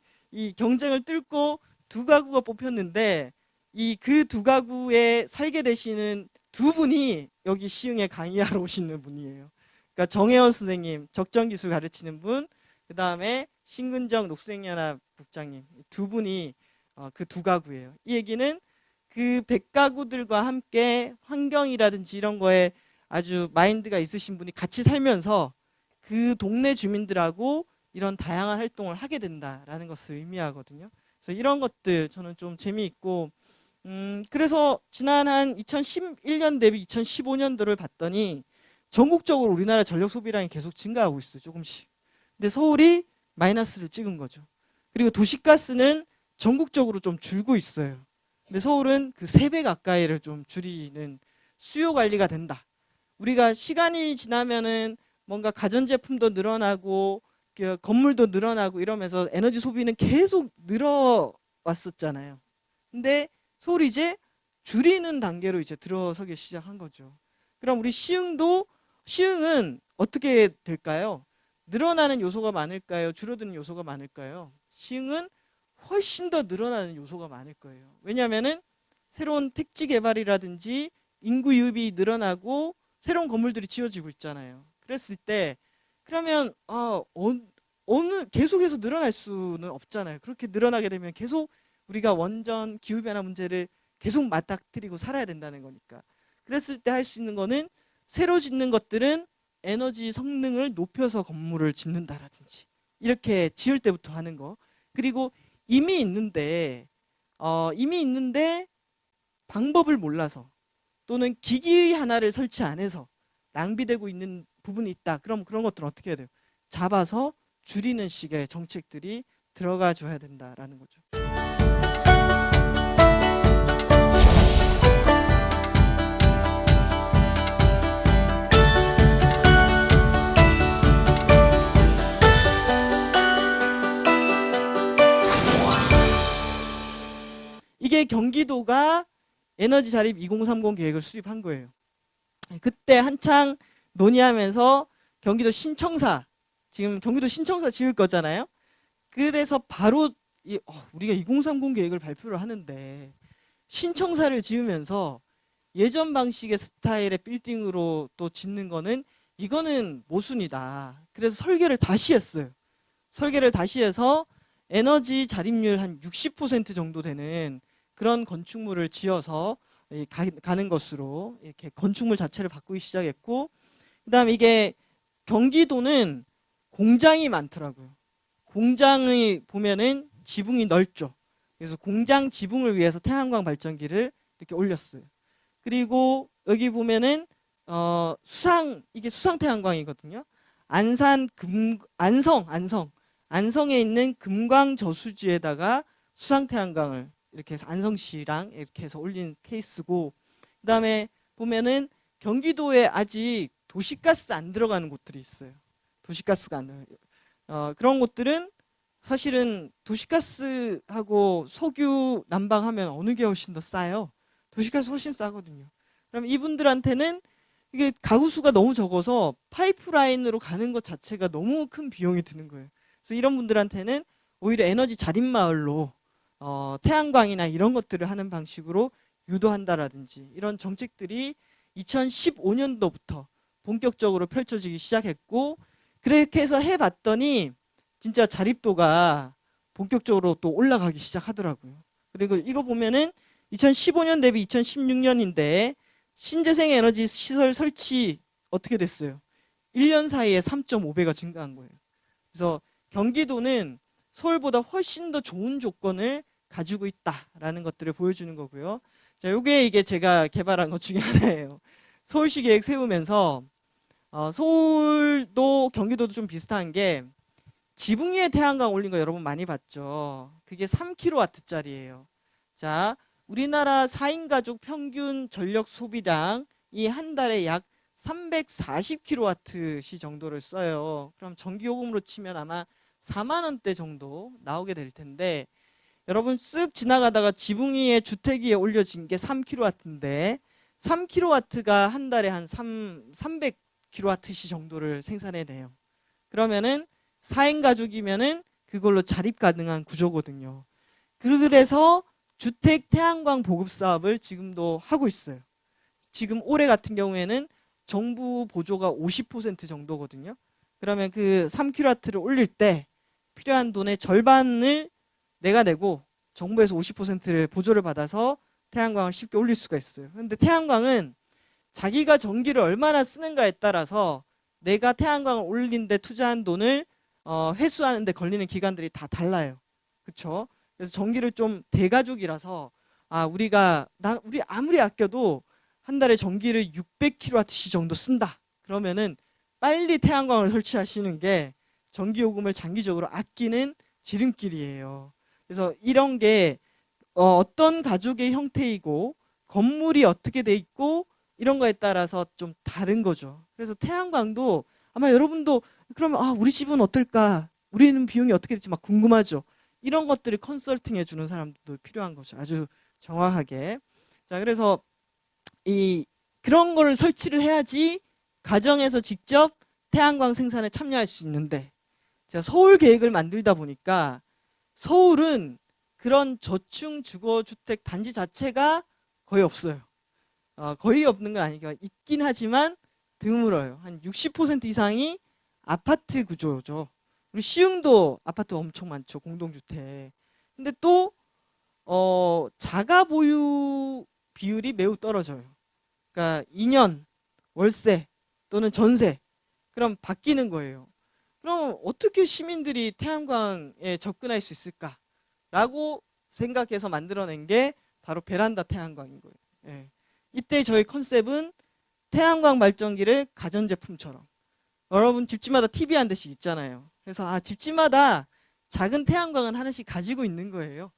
경쟁을 뚫고 두 가구가 뽑혔는데 그 두 가구에 살게 되시는 두 분이 여기 시흥에 강의하러 오시는 분이에요. 그러니까 정혜원 선생님, 적정기술 가르치는 분, 그 다음에 신근정 녹색연합 국장님 두 분이 그 두 가구예요. 이 얘기는 그 100가구들과 함께 환경이라든지 이런 거에 아주 마인드가 있으신 분이 같이 살면서 그 동네 주민들하고 이런 다양한 활동을 하게 된다라는 것을 의미하거든요. 그래서 이런 것들 저는 좀 재미있고 그래서 지난 한 2011년 대비 2015년도를 봤더니 전국적으로 우리나라 전력 소비량이 계속 증가하고 있어요. 조금씩. 근데 서울이 마이너스를 찍은 거죠. 그리고 도시가스는 전국적으로 좀 줄고 있어요. 근데 서울은 그 3배 가까이를 좀 줄이는 수요 관리가 된다. 우리가 시간이 지나면은 뭔가 가전제품도 늘어나고 건물도 늘어나고 이러면서 에너지 소비는 계속 늘어왔었잖아요. 근데 서울이 이제 줄이는 단계로 이제 들어서기 시작한 거죠. 그럼 우리 시흥은 어떻게 될까요? 늘어나는 요소가 많을까요? 줄어드는 요소가 많을까요? 시흥은 훨씬 더 늘어나는 요소가 많을 거예요. 왜냐하면은 새로운 택지 개발이라든지 인구 유입이 늘어나고 새로운 건물들이 지어지고 있잖아요. 그랬을 때 그러면 어느 계속해서 늘어날 수는 없잖아요. 그렇게 늘어나게 되면 계속 우리가 원전 기후변화 문제를 계속 맞닥뜨리고 살아야 된다는 거니까. 그랬을 때 할 수 있는 거는 새로 짓는 것들은 에너지 성능을 높여서 건물을 짓는다라든지 이렇게 지을 때부터 하는 거. 그리고 이미 있는데 방법을 몰라서 또는 기기 하나를 설치 안 해서 낭비되고 있는 부분이 있다. 그럼 그런 것들은 어떻게 해야 돼요? 잡아서 줄이는 식의 정책들이 들어가 줘야 된다라는 거죠. 이게 경기도가 에너지 자립 2030 계획을 수립한 거예요. 그때 한창 논의하면서 경기도 신청사, 지금 경기도 신청사 지을 거잖아요. 그래서 바로 우리가 2030 계획을 발표를 하는데 신청사를 지으면서 예전 방식의 스타일의 빌딩으로 또 짓는 거는 이거는 모순이다. 그래서 설계를 다시 했어요. 설계를 다시 해서 에너지 자립률 한 60% 정도 되는 그런 건축물을 지어서 가는 것으로 이렇게 건축물 자체를 바꾸기 시작했고, 그다음에 이게 경기도는 공장이 많더라고요. 공장을 보면은 지붕이 넓죠. 그래서 공장 지붕을 위해서 태양광 발전기를 이렇게 올렸어요. 그리고 여기 보면은 이게 수상 태양광이거든요. 안성에 있는 금광 저수지에다가 수상 태양광을 이렇게 해서 안성시랑 이렇게 해서 올린 케이스고, 그다음에 보면은 경기도에 아직 도시가스 안 들어가는 곳들이 있어요. 도시가스가 안 들어가요. 그런 곳들은 사실은 도시가스하고 석유 난방하면 어느 게 훨씬 더 싸요? 도시가스 훨씬 싸거든요. 그럼 이분들한테는 이게 가구 수가 너무 적어서 파이프라인으로 가는 것 자체가 너무 큰 비용이 드는 거예요. 그래서 이런 분들한테는 오히려 에너지 자립 마을로 태양광이나 이런 것들을 하는 방식으로 유도한다라든지 이런 정책들이 2015년도부터 본격적으로 펼쳐지기 시작했고, 그렇게 해서 해봤더니 진짜 자립도가 본격적으로 또 올라가기 시작하더라고요. 그리고 이거 보면은 2015년 대비 2016년인데 신재생 에너지 시설 설치 어떻게 됐어요? 1년 사이에 3.5배가 증가한 거예요. 그래서 경기도는 서울보다 훨씬 더 좋은 조건을 가지고 있다라는 것들을 보여주는 거고요. 자, 요게 이게 제가 개발한 것 중에 하나예요. 서울시 계획 세우면서 서울도 경기도도 좀 비슷한 게 지붕 위에 태양광 올린 거 여러분 많이 봤죠? 그게 3kW짜리예요. 자, 우리나라 4인 가족 평균 전력 소비량이 한 달에 약 340kWh 정도를 써요. 그럼 전기요금으로 치면 아마 4만 원대 정도 나오게 될 텐데, 여러분 쓱 지나가다가 지붕 위에 주택 위에 올려진 게 3kW인데 3kW가 한 달에 한 300kWh 정도를 생산해내요. 그러면은 4인 가족이면은 그걸로 자립 가능한 구조거든요. 그래서 주택 태양광 보급 사업을 지금도 하고 있어요. 지금 올해 같은 경우에는 정부 보조가 50% 정도거든요. 그러면 그 3kW를 올릴 때 필요한 돈의 절반을 내가 내고 정부에서 50%를 보조를 받아서 태양광을 쉽게 올릴 수가 있어요. 근데 태양광은 자기가 전기를 얼마나 쓰는가에 따라서 내가 태양광을 올린 데 투자한 돈을 회수하는 데 걸리는 기간들이 다 달라요. 그렇죠? 그래서 전기를 좀 대가족이라서 우리 아무리 아껴도 한 달에 전기를 600kWh 정도 쓴다. 그러면은 빨리 태양광을 설치하시는 게 전기요금을 장기적으로 아끼는 지름길이에요. 그래서 이런 게 어떤 가족의 형태이고 건물이 어떻게 돼 있고 이런 거에 따라서 좀 다른 거죠. 그래서 태양광도 아마 여러분도 그러면 우리 집은 어떨까? 우리는 비용이 어떻게 될지 막 궁금하죠. 이런 것들을 컨설팅 해주는 사람들도 필요한 거죠. 아주 정확하게. 자, 그래서 그런 거를 설치를 해야지 가정에서 직접 태양광 생산에 참여할 수 있는데, 제가 서울 계획을 만들다 보니까 서울은 그런 저층 주거주택 단지 자체가 거의 없어요. 거의 없는 건 아니고 있긴 하지만 드물어요. 한 60% 이상이 아파트 구조죠. 우리 시흥도 아파트 엄청 많죠. 공동주택. 근데 또 자가 보유 비율이 매우 떨어져요. 그러니까 2년 월세 또는 전세, 그럼 바뀌는 거예요. 그럼 어떻게 시민들이 태양광에 접근할 수 있을까라고 생각해서 만들어낸 게 바로 베란다 태양광인 거예요. 예. 이때 저희 컨셉은 태양광 발전기를 가전제품처럼, 여러분 집집마다 TV 한 대씩 있잖아요. 그래서 집집마다 작은 태양광은 하나씩 가지고 있는 거예요.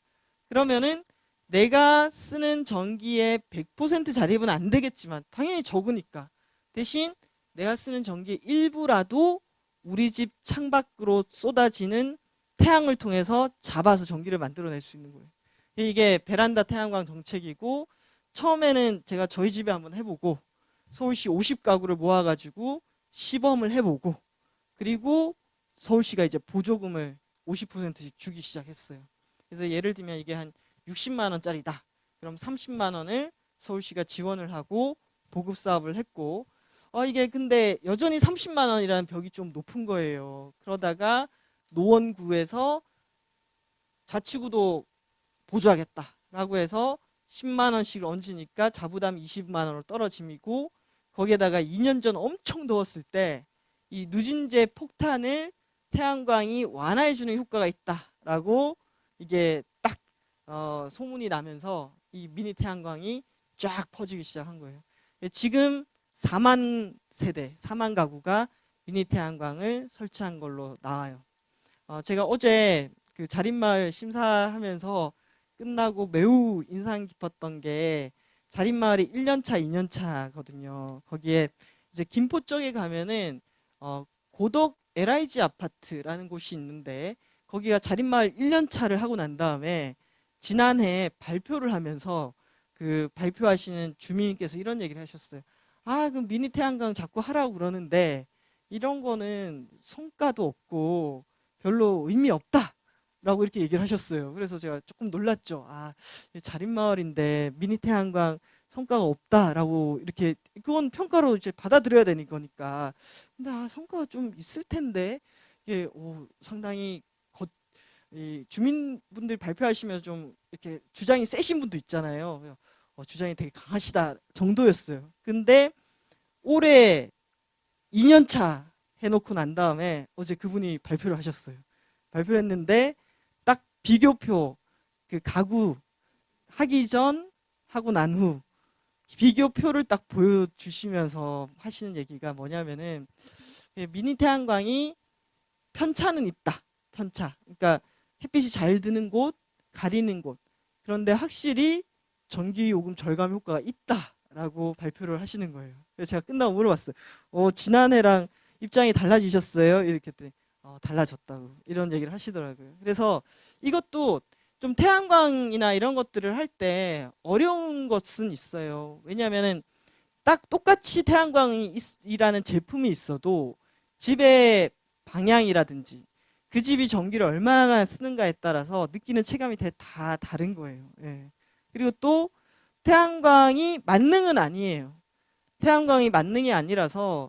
그러면은 내가 쓰는 전기의 100% 자립은 안 되겠지만 당연히 적으니까 대신 내가 쓰는 전기의 일부라도 우리 집 창밖으로 쏟아지는 태양을 통해서 잡아서 전기를 만들어낼 수 있는 거예요. 이게 베란다 태양광 정책이고, 처음에는 제가 저희 집에 한번 해보고 서울시 50가구를 모아가지고 시범을 해보고, 그리고 서울시가 이제 보조금을 50%씩 주기 시작했어요. 그래서 예를 들면 이게 한 60만 원짜리다. 그럼 30만 원을 서울시가 지원을 하고 보급 사업을 했고, 이게 근데 여전히 30만 원이라는 벽이 좀 높은 거예요. 그러다가 노원구에서 자치구도 보조하겠다라고 해서 10만 원씩을 얹으니까 자부담 20만 원으로 떨어지고, 거기에다가 2년 전 엄청 더웠을 때 이 누진제 폭탄을 태양광이 완화해주는 효과가 있다라고 이게 딱 소문이 나면서 이 미니 태양광이 쫙 퍼지기 시작한 거예요. 지금 4만 세대, 4만 가구가 미니 태양광을 설치한 걸로 나와요. 제가 어제 그 자립마을 심사하면서 끝나고 매우 인상 깊었던 게, 자립마을이 1년차, 2년차거든요. 거기에 이제 김포 쪽에 가면은 고덕 LIG 아파트라는 곳이 있는데 거기가 자립마을 1년 차를 하고 난 다음에 지난해 발표를 하면서 그 발표하시는 주민께서 이런 얘기를 하셨어요. 아, 그 미니 태양광 자꾸 하라고 그러는데 이런 거는 성과도 없고 별로 의미 없다. 라고 이렇게 얘기를 하셨어요. 그래서 제가 조금 놀랐죠. 아, 자립마을인데 미니 태양광 성과가 없다라고 이렇게 그건 평가로 이제 받아들여야 되는 거니까. 근데 성과가 좀 있을 텐데 이게 상당히 이 주민분들 발표하시면서 좀 이렇게 주장이 세신 분도 있잖아요. 주장이 되게 강하시다 정도였어요. 근데 올해 2년 차 해놓고 난 다음에 어제 그분이 발표를 하셨어요. 발표를 했는데 딱 비교표 그 가구 하기 전 하고 난 후 비교표를 딱 보여주시면서 하시는 얘기가 뭐냐면은 미니 태양광이 편차는 있다. 편차. 그러니까 햇빛이 잘 드는 곳, 가리는 곳. 그런데 확실히 전기요금 절감 효과가 있다라고 발표를 하시는 거예요. 그래서 제가 끝나고 물어봤어요. 지난해랑 입장이 달라지셨어요? 이렇게 했더니 달라졌다고 이런 얘기를 하시더라고요. 그래서 이것도 좀 태양광이나 이런 것들을 할 때 어려운 것은 있어요. 왜냐하면은 딱 똑같이 태양광이라는 제품이 있어도 집의 방향이라든지 그 집이 전기를 얼마나 쓰는가에 따라서 느끼는 체감이 다 다른 거예요. 예. 그리고 또 태양광이 만능은 아니에요. 태양광이 만능이 아니라서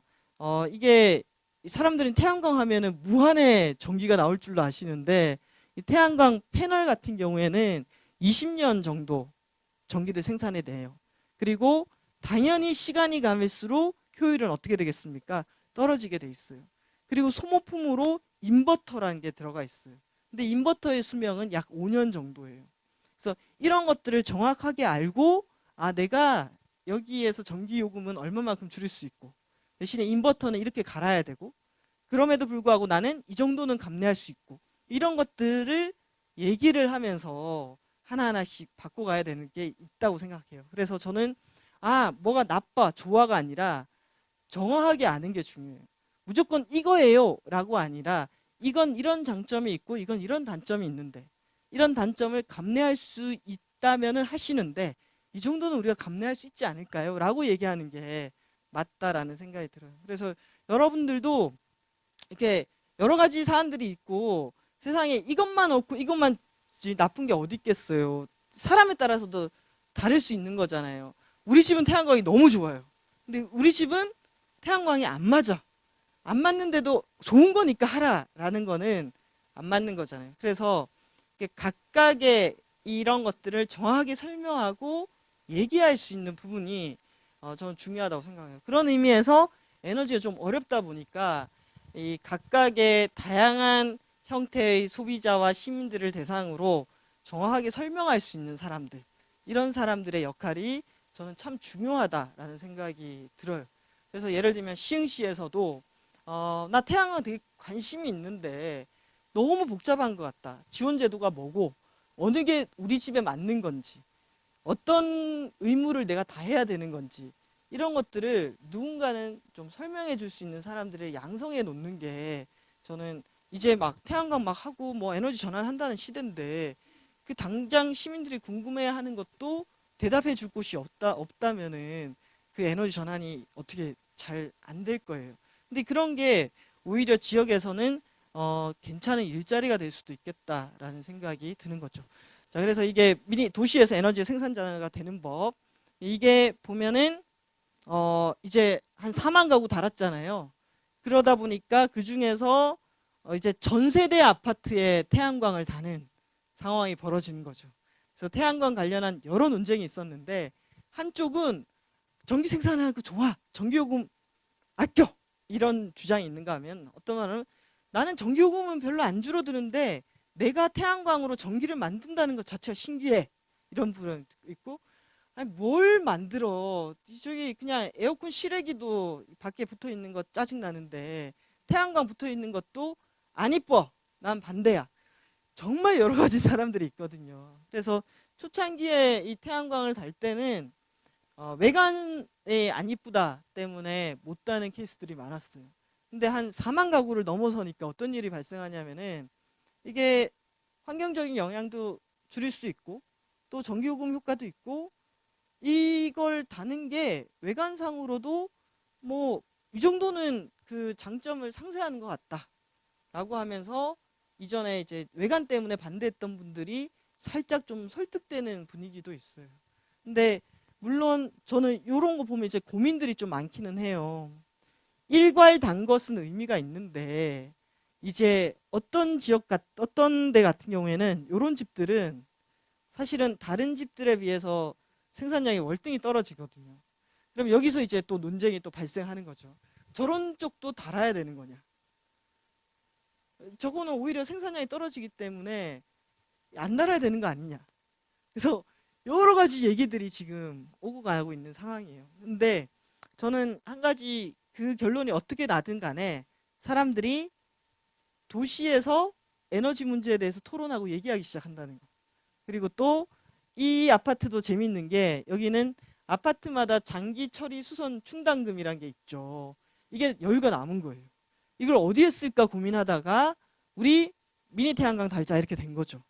이게 사람들은 태양광 하면은 무한의 전기가 나올 줄로 아시는데 이 태양광 패널 같은 경우에는 20년 정도 전기를 생산해내요. 그리고 당연히 시간이 가면수록 효율은 어떻게 되겠습니까? 떨어지게 돼 있어요. 그리고 소모품으로 인버터라는 게 들어가 있어요. 근데 인버터의 수명은 약 5년 정도예요. 그래서 이런 것들을 정확하게 알고 내가 여기에서 전기 요금은 얼마만큼 줄일 수 있고 대신에 인버터는 이렇게 갈아야 되고 그럼에도 불구하고 나는 이 정도는 감내할 수 있고 이런 것들을 얘기를 하면서 하나하나씩 바꿔가야 되는 게 있다고 생각해요. 그래서 저는 뭐가 나빠, 좋아가 아니라 정확하게 아는 게 중요해요. 무조건 이거예요 라고 아니라 이건 이런 장점이 있고 이건 이런 단점이 있는데 이런 단점을 감내할 수 있다면 하시는데 이 정도는 우리가 감내할 수 있지 않을까요? 라고 얘기하는 게 맞다라는 생각이 들어요. 그래서 여러분들도 이렇게 여러 가지 사안들이 있고 세상에 이것만 없고 이것만 나쁜 게 어디 있겠어요. 사람에 따라서도 다를 수 있는 거잖아요. 우리 집은 태양광이 너무 좋아요. 근데 우리 집은 태양광이 안 맞아. 안 맞는데도 좋은 거니까 하라라는 거는 안 맞는 거잖아요. 그래서 각각의 이런 것들을 정확하게 설명하고 얘기할 수 있는 부분이 저는 중요하다고 생각해요. 그런 의미에서 에너지가 좀 어렵다 보니까 이 각각의 다양한 형태의 소비자와 시민들을 대상으로 정확하게 설명할 수 있는 사람들, 이런 사람들의 역할이 저는 참 중요하다라는 생각이 들어요. 그래서 예를 들면 시흥시에서도 나 태양광 되게 관심이 있는데 너무 복잡한 것 같다. 지원 제도가 뭐고 어느 게 우리 집에 맞는 건지 어떤 의무를 내가 다 해야 되는 건지 이런 것들을 누군가는 좀 설명해 줄 수 있는 사람들을 양성해 놓는 게 저는 이제 막 태양광 막 하고 뭐 에너지 전환한다는 시대인데 그 당장 시민들이 궁금해하는 것도 대답해 줄 곳이 없다면은 그 에너지 전환이 어떻게 잘 안 될 거예요. 근데 그런 게 오히려 지역에서는 괜찮은 일자리가 될 수도 있겠다라는 생각이 드는 거죠. 자, 그래서 이게 미니 도시에서 에너지 생산자가 되는 법 이게 보면은 이제 한 4만 가구 달았잖아요. 그러다 보니까 그 중에서 이제 전 세대 아파트에 태양광을 다는 상황이 벌어지는 거죠. 그래서 태양광 관련한 여러 논쟁이 있었는데 한쪽은 전기 생산하고 좋아, 전기요금 아껴 이런 주장이 있는가 하면 어떤 말은 나는 전기요금은 별로 안 줄어드는데 내가 태양광으로 전기를 만든다는 것 자체가 신기해 이런 분이 있고 아니 뭘 만들어 저기 그냥 에어컨 실외기도 밖에 붙어 있는 거 짜증 나는데 태양광 붙어 있는 것도 안 이뻐 난 반대야 정말 여러 가지 사람들이 있거든요. 그래서 초창기에 이 태양광을 달 때는 외관이 안 이쁘다 때문에 못 다는 케이스들이 많았어요. 근데 한 4만 가구를 넘어서니까 어떤 일이 발생하냐면은 이게 환경적인 영향도 줄일 수 있고 또 전기요금 효과도 있고 이걸 다는 게 외관상으로도 뭐 이 정도는 그 장점을 상쇄하는 것 같다라고 하면서 이전에 이제 외관 때문에 반대했던 분들이 살짝 좀 설득되는 분위기도 있어요. 근데 물론 저는 이런 거 보면 이제 고민들이 좀 많기는 해요. 일괄 단 것은 의미가 있는데 이제 어떤 데 같은 경우에는 이런 집들은 사실은 다른 집들에 비해서 생산량이 월등히 떨어지거든요. 그럼 여기서 이제 또 논쟁이 또 발생하는 거죠. 저런 쪽도 달아야 되는 거냐? 저거는 오히려 생산량이 떨어지기 때문에 안 달아야 되는 거 아니냐? 그래서 여러 가지 얘기들이 지금 오고 가고 있는 상황이에요. 근데 저는 한 가지 그 결론이 어떻게 나든 간에 사람들이 도시에서 에너지 문제에 대해서 토론하고 얘기하기 시작한다는 거. 그리고 또 이 아파트도 재밌는 게 여기는 아파트마다 장기 처리 수선 충당금이란 게 있죠. 이게 여유가 남은 거예요. 이걸 어디에 쓸까 고민하다가 우리 미니 태양광 달자 이렇게 된 거죠.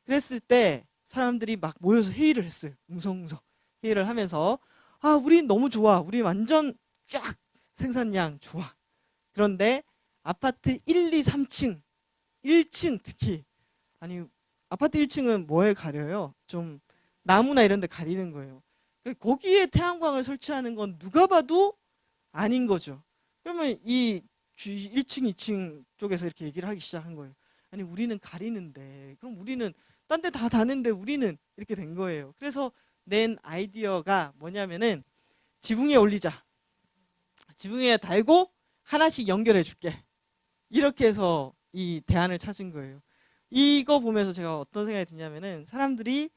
그랬을 때 사람들이 막 모여서 회의를 했어요. 웅성웅성 회의를 하면서 아, 우리 너무 좋아. 우리 완전 쫙 생산량 좋아. 그런데 아파트 1, 2, 3층, 1층 특히 아니 아파트 1층은 뭐에 가려요? 좀 나무나 이런 데 가리는 거예요. 거기에 태양광을 설치하는 건 누가 봐도 아닌 거죠. 그러면 이 1층, 2층 쪽에서 이렇게 얘기를 하기 시작한 거예요. 아니 우리는 가리는데 그럼 우리는 딴 데 다 다는데 우리는 이렇게 된 거예요. 그래서 낸 아이디어가 뭐냐면은 지붕 위에 올리자. 지붕 위에 달고 하나씩 연결해 줄게. 이렇게 해서 이 대안을 찾은 거예요. 이거 보면서 제가 어떤 생각이 드냐면은 사람들이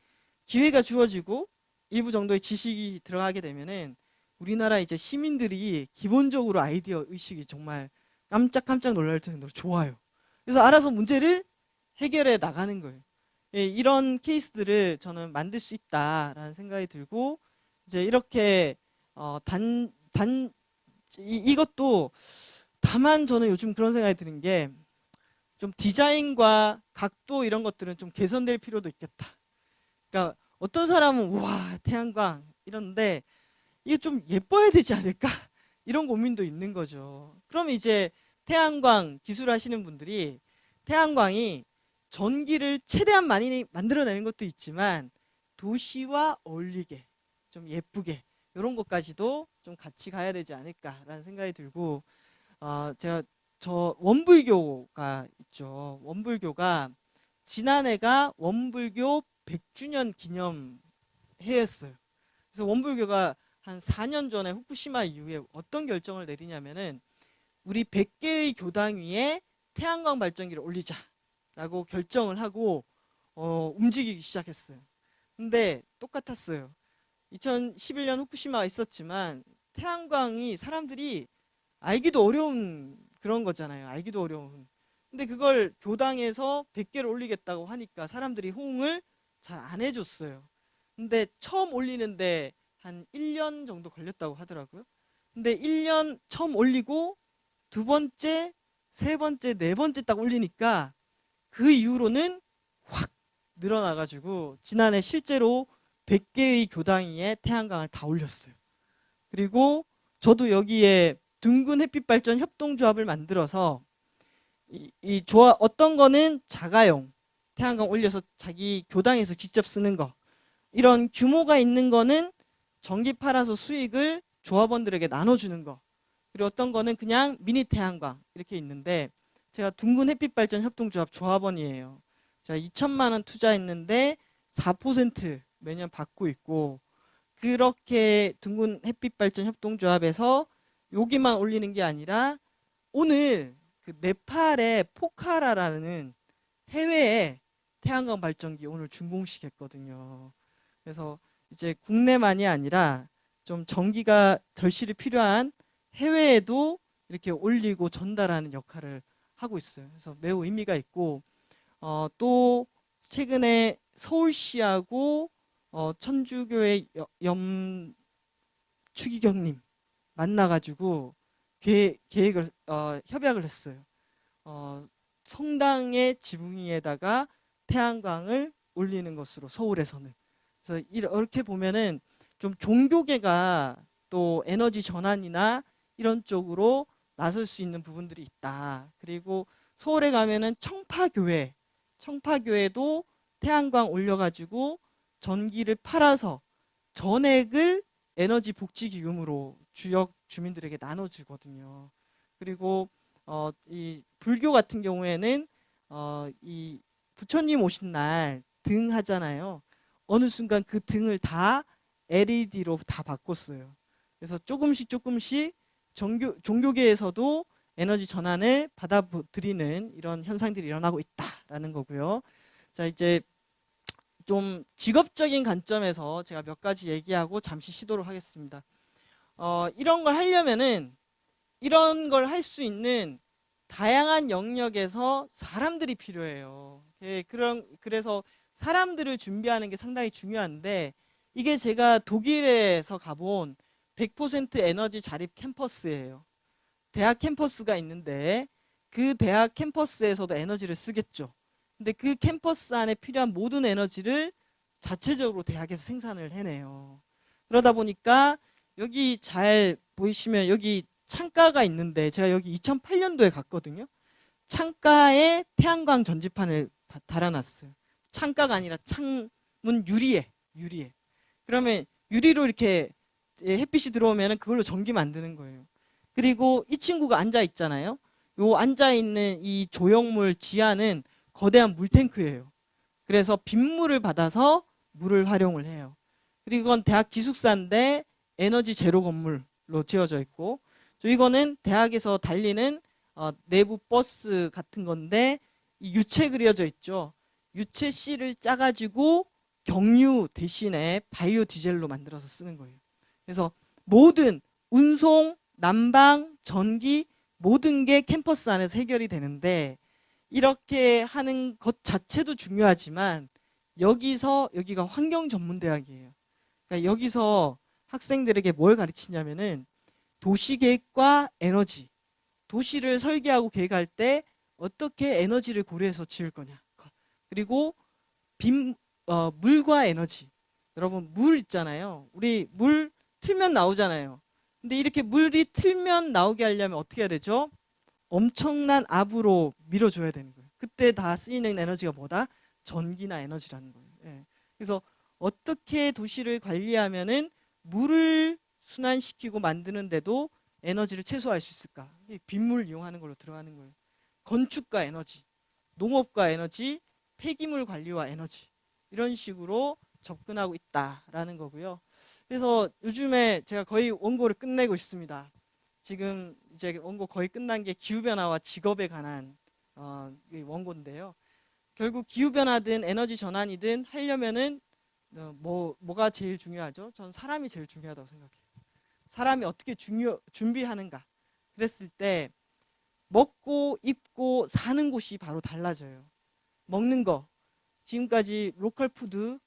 기회가 주어지고 일부 정도의 지식이 들어가게 되면은 우리나라 이제 시민들이 기본적으로 아이디어 의식이 정말 깜짝깜짝 놀랄 정도로 좋아요. 그래서 알아서 문제를 해결해 나가는 거예요. 예, 이런 케이스들을 저는 만들 수 있다라는 생각이 들고 이제 이렇게 이것도 다만 저는 요즘 그런 생각이 드는 게 좀 디자인과 각도 이런 것들은 좀 개선될 필요도 있겠다. 그러니까 어떤 사람은 와 태양광 이런데 이게 좀 예뻐야 되지 않을까? 이런 고민도 있는 거죠. 그럼 이제 태양광 기술 하시는 분들이 태양광이 전기를 최대한 많이 만들어내는 것도 있지만 도시와 어울리게 좀 예쁘게 이런 것까지도 좀 같이 가야 되지 않을까라는 생각이 들고 제가 저 원불교가 있죠. 원불교가 지난해가 원불교 100주년 기념 해였어요. 그래서 원불교가 한 4년 전에 후쿠시마 이후에 어떤 결정을 내리냐면은 우리 100개의 교당 위에 태양광 발전기를 올리자라고 결정을 하고 움직이기 시작했어요. 근데 똑같았어요. 2011년 후쿠시마가 있었지만 태양광이 사람들이 알기도 어려운 그런 거잖아요. 알기도 어려운. 근데 그걸 교당에서 100개를 올리겠다고 하니까 사람들이 호응을 잘 안 해줬어요. 근데 처음 올리는데 한 1년 정도 걸렸다고 하더라고요. 근데 1년 처음 올리고 두 번째, 세 번째, 네 번째 딱 올리니까 그 이후로는 확 늘어나가지고 지난해 실제로 100개의 교당 위에 태양광을 다 올렸어요. 그리고 저도 여기에 둥근 햇빛 발전 협동조합을 만들어서 이 조합 어떤 거는 자가용 태양광 올려서 자기 교당에서 직접 쓰는 거 이런 규모가 있는 거는 전기 팔아서 수익을 조합원들에게 나눠주는 거 그리고 어떤 거는 그냥 미니 태양광 이렇게 있는데 제가 둥근 햇빛 발전 협동조합 조합원이에요. 제가 2천만 원 투자했는데 4% 매년 받고 있고 그렇게 둥근 햇빛 발전 협동조합에서 여기만 올리는 게 아니라 오늘 그 네팔의 포카라라는 해외에 태양광 발전기 오늘 준공식했거든요. 그래서 이제 국내만이 아니라 좀 전기가 절실히 필요한 해외에도 이렇게 올리고 전달하는 역할을 하고 있어요. 그래서 매우 의미가 있고 또 최근에 서울시하고 천주교의 추기경님 만나가지고 계획을 협약을 했어요. 성당의 지붕 위에다가 태양광을 올리는 것으로 서울에서는. 그래서 이렇게 보면은 좀 종교계가 또 에너지 전환이나 이런 쪽으로 나설 수 있는 부분들이 있다. 그리고 서울에 가면은 청파교회도 태양광 올려가지고 전기를 팔아서 전액을 에너지 복지 기금으로 지역 주민들에게 나눠주거든요. 그리고 이 불교 같은 경우에는 이 부처님 오신 날 등 하잖아요. 어느 순간 그 등을 다 LED로 다 바꿨어요. 그래서 조금씩 종교계에서도 에너지 전환을 받아들이는 이런 현상들이 일어나고 있다라는 거고요. 자, 이제 좀 직업적인 관점에서 제가 몇 가지 얘기하고 잠시 쉬도록 하겠습니다. 이런 걸 하려면은 이런 걸 할 수 있는 다양한 영역에서 사람들이 필요해요. 그래서 사람들을 준비하는 게 상당히 중요한데, 이게 제가 독일에서 가본 100% 에너지 자립 캠퍼스예요. 대학 캠퍼스가 있는데 그 대학 캠퍼스에서도 에너지를 쓰겠죠. 근데 그 캠퍼스 안에 필요한 모든 에너지를 자체적으로 대학에서 생산을 해내요. 그러다 보니까 여기 잘 보이시면 여기 창가가 있는데, 제가 여기 2008년도에 갔거든요. 창가에 태양광 전지판을 달아놨어요. 창가가 아니라 창문 유리에. 그러면 유리로 이렇게 햇빛이 들어오면 그걸로 전기 만드는 거예요. 그리고 이 친구가 앉아 있잖아요. 요 앉아 있는 이 조형물 지하는 거대한 물탱크예요. 그래서 빗물을 받아서 물을 활용을 해요. 그리고 이건 대학 기숙사인데 에너지 제로 건물로 지어져 있고, 이거는 대학에서 달리는 내부 버스 같은 건데, 이 유체 그려져 있죠. 유체 씨를 짜가지고 경유 대신에 바이오 디젤로 만들어서 쓰는 거예요. 그래서 모든 운송, 난방, 전기 모든 게 캠퍼스 안에서 해결이 되는데, 이렇게 하는 것 자체도 중요하지만 여기가 환경 전문 대학이에요. 그러니까 여기서 학생들에게 뭘 가르치냐면은 도시계획과 에너지, 도시를 설계하고 계획할 때 어떻게 에너지를 고려해서 지을 거냐, 그리고 물과 에너지. 여러분, 물 있잖아요. 우리 물 틀면 나오잖아요. 근데 이렇게 물이 틀면 나오게 하려면 어떻게 해야 되죠? 엄청난 압으로 밀어줘야 되는 거예요. 그때 다 쓰이는 에너지가 뭐다? 전기나 에너지라는 거예요. 예. 그래서 어떻게 도시를 관리하면은 물을 순환시키고 만드는데도 에너지를 최소화할 수 있을까? 빗물 이용하는 걸로 들어가는 거예요. 건축과 에너지, 농업과 에너지, 폐기물 관리와 에너지, 이런 식으로 접근하고 있다라는 거고요. 그래서 요즘에 제가 거의 원고를 끝내고 있습니다. 지금 이제 원고 거의 끝난 게 기후변화와 직업에 관한 원고인데요. 결국 기후변화든 에너지 전환이든 하려면은 뭐가 제일 중요하죠? 저는 사람이 제일 중요하다고 생각해요. 사람이 어떻게 준비하는가. 그랬을 때 먹고 입고 사는 곳이 바로 달라져요. 먹는 거, 지금까지 로컬 푸드,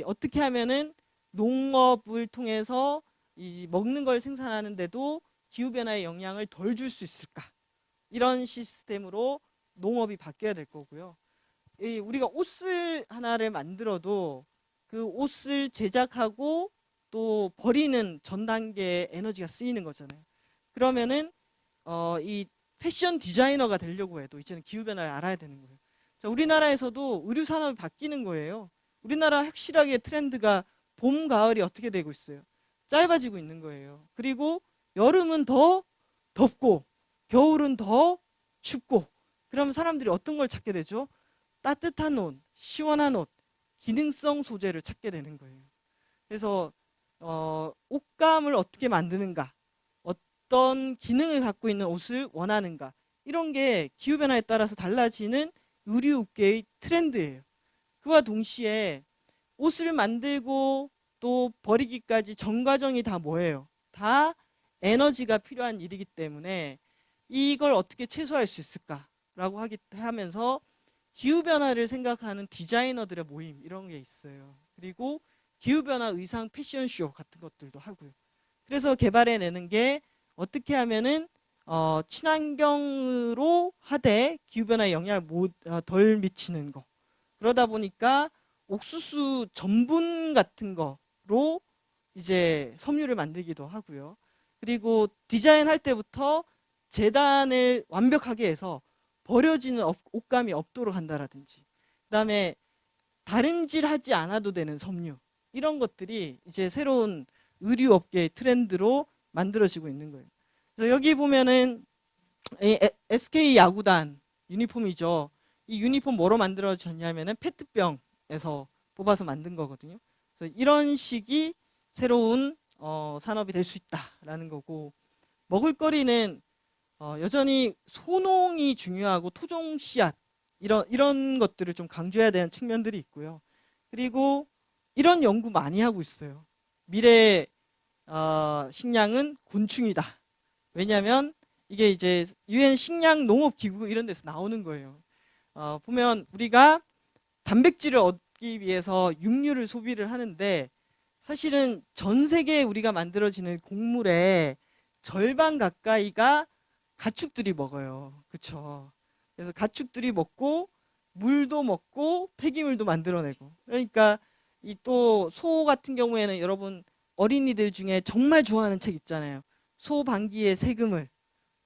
어떻게 하면은 농업을 통해서 이 먹는 걸 생산하는데도 기후변화의 영향을 덜 줄 수 있을까? 이런 시스템으로 농업이 바뀌어야 될 거고요. 우리가 옷을 하나를 만들어도 그 옷을 제작하고 또 버리는 전 단계에 에너지가 쓰이는 거잖아요. 그러면은 이 패션 디자이너가 되려고 해도 이제는 기후변화를 알아야 되는 거예요. 자, 우리나라에서도 의류 산업이 바뀌는 거예요. 우리나라 확실하게 트렌드가 봄, 가을이 어떻게 되고 있어요? 짧아지고 있는 거예요. 그리고 여름은 더 덥고 겨울은 더 춥고, 그러면 사람들이 어떤 걸 찾게 되죠? 따뜻한 옷, 시원한 옷, 기능성 소재를 찾게 되는 거예요. 그래서 옷감을 어떻게 만드는가, 어떤 기능을 갖고 있는 옷을 원하는가, 이런 게 기후변화에 따라서 달라지는 의류업계의 트렌드예요. 그와 동시에 옷을 만들고 또 버리기까지 전 과정이 다 뭐예요? 다 에너지가 필요한 일이기 때문에 이걸 어떻게 최소화할 수 있을까라고 하면서 기후변화를 생각하는 디자이너들의 모임, 이런 게 있어요. 그리고 기후변화 의상 패션쇼 같은 것들도 하고요. 그래서 개발해내는 게 어떻게 하면은 친환경으로 하되 기후변화에 영향을 덜 미치는 거. 그러다 보니까 옥수수 전분 같은 거로 이제 섬유를 만들기도 하고요. 그리고 디자인할 때부터 재단을 완벽하게 해서 버려지는 옷감이 없도록 한다라든지, 그다음에 다림질하지 않아도 되는 섬유, 이런 것들이 이제 새로운 의류업계의 트렌드로 만들어지고 있는 거예요. 그래서 여기 보면은 SK 야구단 유니폼이죠. 이 유니폼 뭐로 만들어졌냐면은 페트병에서 뽑아서 만든 거거든요. 그래서 이런 식이 새로운 산업이 될 수 있다라는 거고, 먹을거리는 여전히 소농이 중요하고 토종 씨앗, 이런 것들을 좀 강조해야 되는 측면들이 있고요. 그리고 이런 연구 많이 하고 있어요. 미래 식량은 곤충이다. 왜냐하면 이게 이제 유엔 식량 농업 기구 이런 데서 나오는 거예요. 보면 우리가 단백질을 얻기 위해서 육류를 소비를 하는데, 사실은 전 세계에 우리가 만들어지는 곡물의 절반 가까이가 가축들이 먹어요. 그쵸? 그래서 가축들이 먹고 물도 먹고 폐기물도 만들어내고, 그러니까 이 또 소 같은 경우에는 여러분 어린이들 중에 정말 좋아하는 책 있잖아요. 소 방귀의 세금을,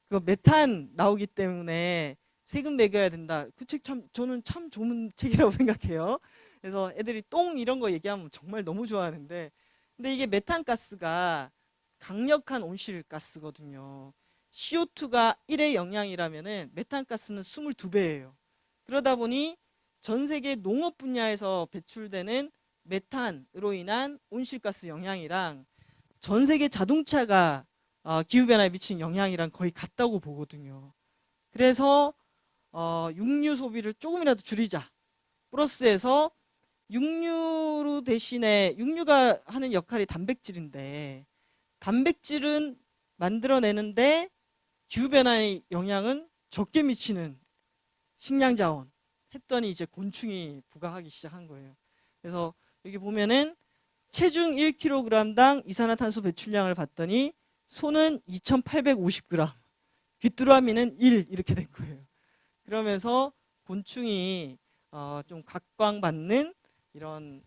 그거 메탄 나오기 때문에 세금 매겨야 된다. 그 책 참 저는 참 좋은 책이라고 생각해요. 그래서 애들이 똥 이런 거 얘기하면 정말 너무 좋아하는데, 근데 이게 메탄 가스가 강력한 온실가스거든요. CO2가 1의 영향이라면은 메탄 가스는 22배예요. 그러다 보니 전 세계 농업 분야에서 배출되는 메탄으로 인한 온실가스 영향이랑 전 세계 자동차가 기후변화에 미치는 영향이랑 거의 같다고 보거든요. 그래서 육류 소비를 조금이라도 줄이자. 플러스해서 육류 대신에, 육류가 하는 역할이 단백질인데, 단백질은 만들어내는데 기후변화의 영향은 적게 미치는 식량자원 했더니 이제 곤충이 부각하기 시작한 거예요. 그래서 여기 보면은 체중 1kg당 이산화탄소 배출량을 봤더니 소는 2850g, 귀뚜라미는 1 이렇게 된 거예요. 그러면서 곤충이 좀 각광받는 이런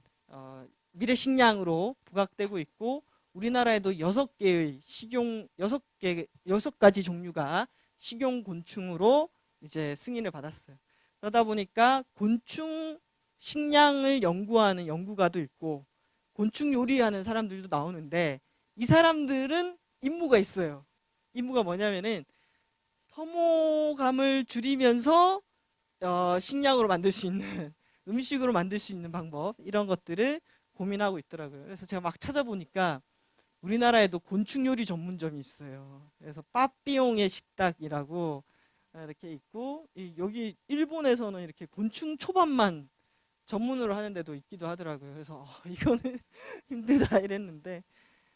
미래 식량으로 부각되고 있고, 우리나라에도 6가지 종류가 식용 곤충으로 이제 승인을 받았어요. 그러다 보니까 곤충 식량을 연구하는 연구가도 있고 곤충 요리하는 사람들도 나오는데, 이 사람들은 임무가 있어요. 임무가 뭐냐면은 혐오감을 줄이면서 식량으로 만들 수 있는 음식으로 만들 수 있는 방법, 이런 것들을 고민하고 있더라고요. 그래서 제가 막 찾아보니까 우리나라에도 곤충 요리 전문점이 있어요. 그래서 빠삐용의 식탁이라고 이렇게 있고, 여기 일본에서는 이렇게 곤충 초밥만 전문으로 하는 데도 있기도 하더라고요. 그래서 이거는 힘들다 이랬는데,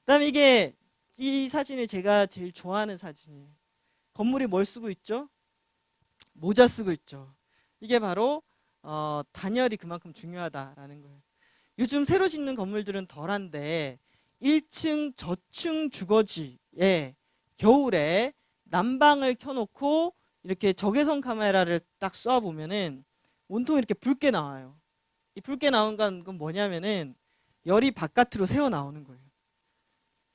그다음에 이 사진이 제가 제일 좋아하는 사진이에요. 건물이 뭘 쓰고 있죠? 모자 쓰고 있죠. 이게 바로 단열이 그만큼 중요하다라는 거예요. 요즘 새로 짓는 건물들은 덜한데 1층 저층 주거지에 겨울에 난방을 켜놓고 이렇게 적외선 카메라를 딱 쏴보면은 온통 이렇게 붉게 나와요. 이 붉게 나온 건 뭐냐면은 열이 바깥으로 새어 나오는 거예요.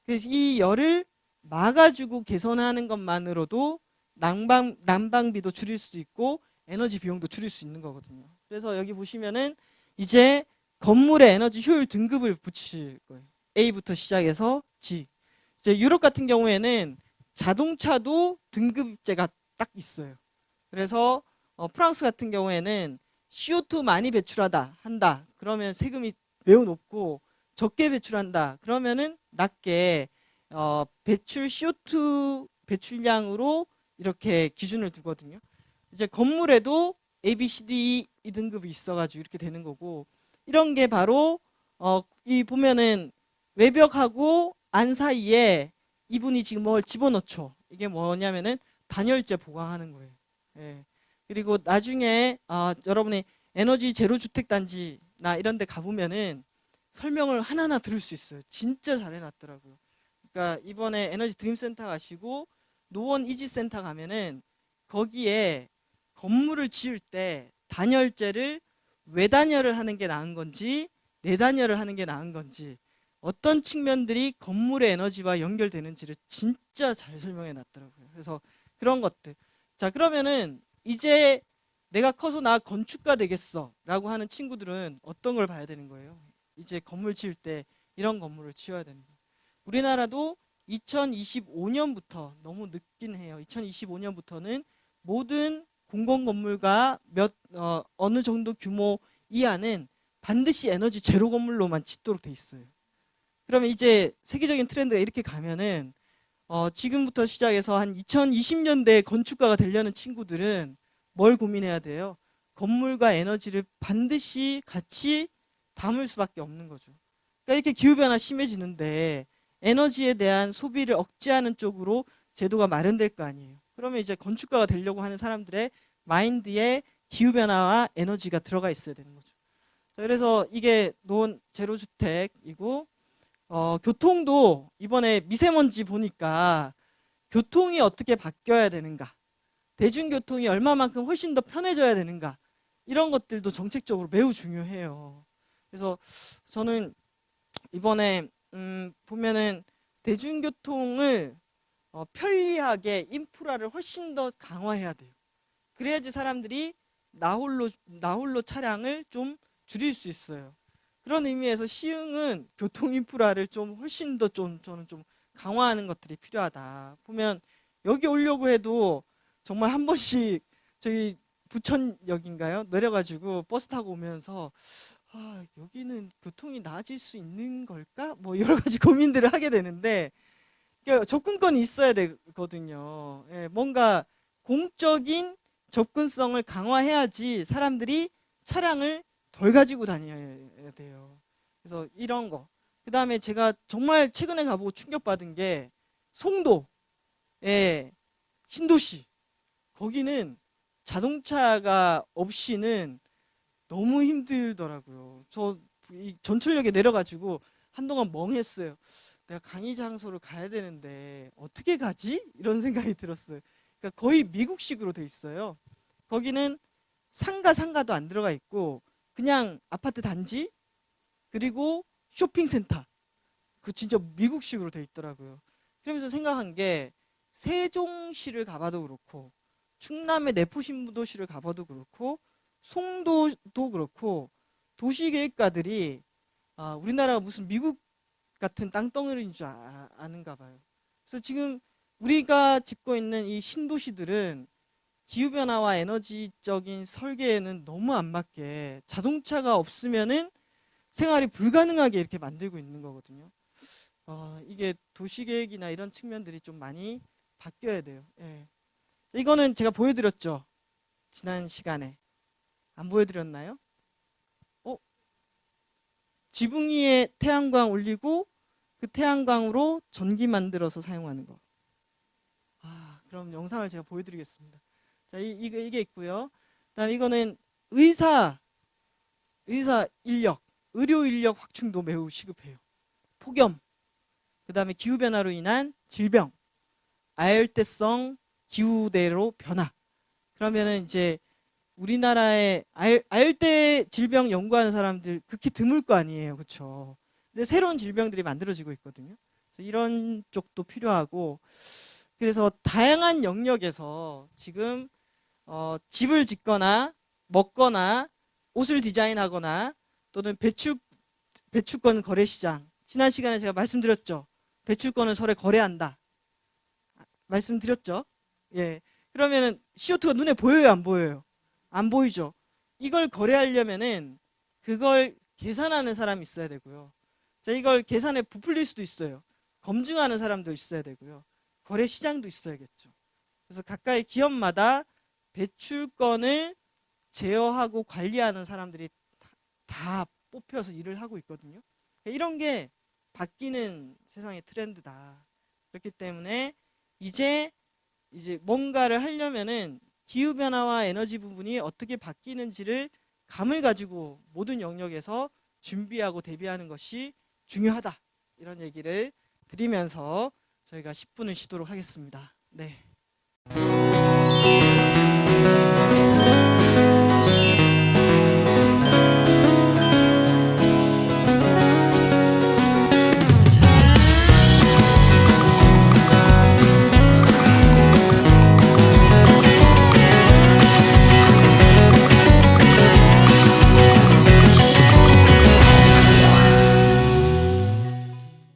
그래서 이 열을 막아주고 개선하는 것만으로도 난방비도 줄일 수 있고 에너지 비용도 줄일 수 있는 거거든요. 그래서 여기 보시면은 이제 건물의 에너지 효율 등급을 붙이실 거예요. A부터 시작해서 G. 이제 유럽 같은 경우에는 자동차도 등급제가 딱 있어요. 그래서 프랑스 같은 경우에는 CO2 많이 한다. 그러면 세금이 매우 높고, 적게 배출한다. 그러면은 낮게 배출 CO2 배출량으로 이렇게 기준을 두거든요. 이제 건물에도 A, B, C, D, E 등급이 있어가지고 이렇게 되는 거고, 이런 게 바로 이 보면은 외벽하고 안 사이에 이분이 지금 뭘 집어넣죠. 이게 뭐냐면은 단열재 보강하는 거예요. 예. 그리고 나중에 여러분이 에너지 제로 주택 단지나 이런 데 가보면은 설명을 하나하나 들을 수 있어요. 진짜 잘 해놨더라고요. 그러니까 이번에 에너지 드림 센터 가시고 노원 이지센터 가면은 거기에 건물을 지을 때 단열재를 외단열을 하는 게 나은 건지 내단열을 하는 게 나은 건지 어떤 측면들이 건물의 에너지와 연결되는지를 진짜 잘 설명해 놨더라고요. 그래서 그런 것들. 자, 그러면은 이제 내가 커서 나 건축가 되겠어 라고 하는 친구들은 어떤 걸 봐야 되는 거예요? 이제 건물 지을 때 이런 건물을 지어야 되는 거예요. 우리나라도 2025년부터 너무 늦긴 해요. 2025년부터는 모든 공공건물과 어느 정도 규모 이하는 반드시 에너지 제로 건물로만 짓도록 돼 있어요. 그러면 이제 세계적인 트렌드가 이렇게 가면은 지금부터 시작해서 한 2020년대 건축가가 되려는 친구들은 뭘 고민해야 돼요? 건물과 에너지를 반드시 같이 담을 수밖에 없는 거죠. 그러니까 이렇게 기후변화 심해지는데 에너지에 대한 소비를 억제하는 쪽으로 제도가 마련될 거 아니에요. 그러면 이제 건축가가 되려고 하는 사람들의 마인드에 기후변화와 에너지가 들어가 있어야 되는 거죠. 그래서 이게 노원 제로주택이고 교통도 이번에 미세먼지 보니까 교통이 어떻게 바뀌어야 되는가, 대중교통이 얼마만큼 훨씬 더 편해져야 되는가, 이런 것들도 정책적으로 매우 중요해요. 그래서 저는 이번에 보면은 대중교통을 편리하게 인프라를 훨씬 더 강화해야 돼요. 그래야지 사람들이 나홀로 차량을 좀 줄일 수 있어요. 그런 의미에서 시흥은 교통 인프라를 좀 훨씬 더 저는 좀 강화하는 것들이 필요하다. 보면 여기 오려고 해도 정말 한 번씩 저희 부천역인가요? 내려가지고 버스 타고 오면서 여기는 교통이 나아질 수 있는 걸까? 뭐 여러 가지 고민들을 하게 되는데 그러니까 접근권이 있어야 되거든요. 예, 뭔가 공적인 접근성을 강화해야지 사람들이 차량을 덜 가지고 다녀야 돼요. 그래서 이런 거. 그 다음에 제가 정말 최근에 가보고 충격받은 게 송도의 신도시. 거기는 자동차가 없이는 너무 힘들더라고요. 저 전철역에 내려가지고 한동안 멍했어요. 내가 강의 장소를 가야 되는데 어떻게 가지? 이런 생각이 들었어요. 그러니까 거의 미국식으로 돼 있어요. 거기는 상가도 안 들어가 있고 그냥 아파트 단지 그리고 쇼핑센터, 그 진짜 미국식으로 돼 있더라고요. 그러면서 생각한 게 세종시를 가봐도 그렇고 충남의 내포신도시를 가봐도 그렇고 송도도 그렇고 도시계획가들이 우리나라가 무슨 미국 같은 땅덩어리인 줄 아는가 봐요. 그래서 지금 우리가 짓고 있는 이 신도시들은 기후변화와 에너지적인 설계에는 너무 안 맞게 자동차가 없으면은 생활이 불가능하게 이렇게 만들고 있는 거거든요. 이게 도시계획이나 이런 측면들이 좀 많이 바뀌어야 돼요. 예. 이거는 제가 보여드렸죠. 지난 시간에. 안 보여드렸나요? 지붕 위에 태양광 올리고 그 태양광으로 전기 만들어서 사용하는 거. 그럼 영상을 제가 보여드리겠습니다. 자, 이게 있고요. 그다음 이거는 의사 인력, 의료 인력 확충도 매우 시급해요. 폭염, 그다음에 기후 변화로 인한 질병, 아열대성 기후대로 변화. 그러면은 이제 우리나라에 아열대 질병 연구하는 사람들 극히 드물 거 아니에요, 그렇죠? 근데 새로운 질병들이 만들어지고 있거든요. 그래서 이런 쪽도 필요하고, 그래서 다양한 영역에서 지금 집을 짓거나 먹거나 옷을 디자인하거나 또는 배출권 거래 시장, 지난 시간에 제가 말씀드렸죠. 배출권을 서로 거래한다. 말씀드렸죠. 예. 그러면은 CO2가 눈에 보여요, 안 보여요? 안 보이죠. 이걸 거래하려면은 그걸 계산하는 사람이 있어야 되고요. 자, 이걸 계산에 부풀릴 수도 있어요. 검증하는 사람도 있어야 되고요. 거래 시장도 있어야겠죠. 그래서 각각의 기업마다 배출권을 제어하고 관리하는 사람들이 다 뽑혀서 일을 하고 있거든요. 이런 게 바뀌는 세상의 트렌드다. 그렇기 때문에 이제 뭔가를 하려면은 기후변화와 에너지 부분이 어떻게 바뀌는지를 감을 가지고 모든 영역에서 준비하고 대비하는 것이 중요하다. 이런 얘기를 드리면서 저희가 10분을 쉬도록 하겠습니다. 네.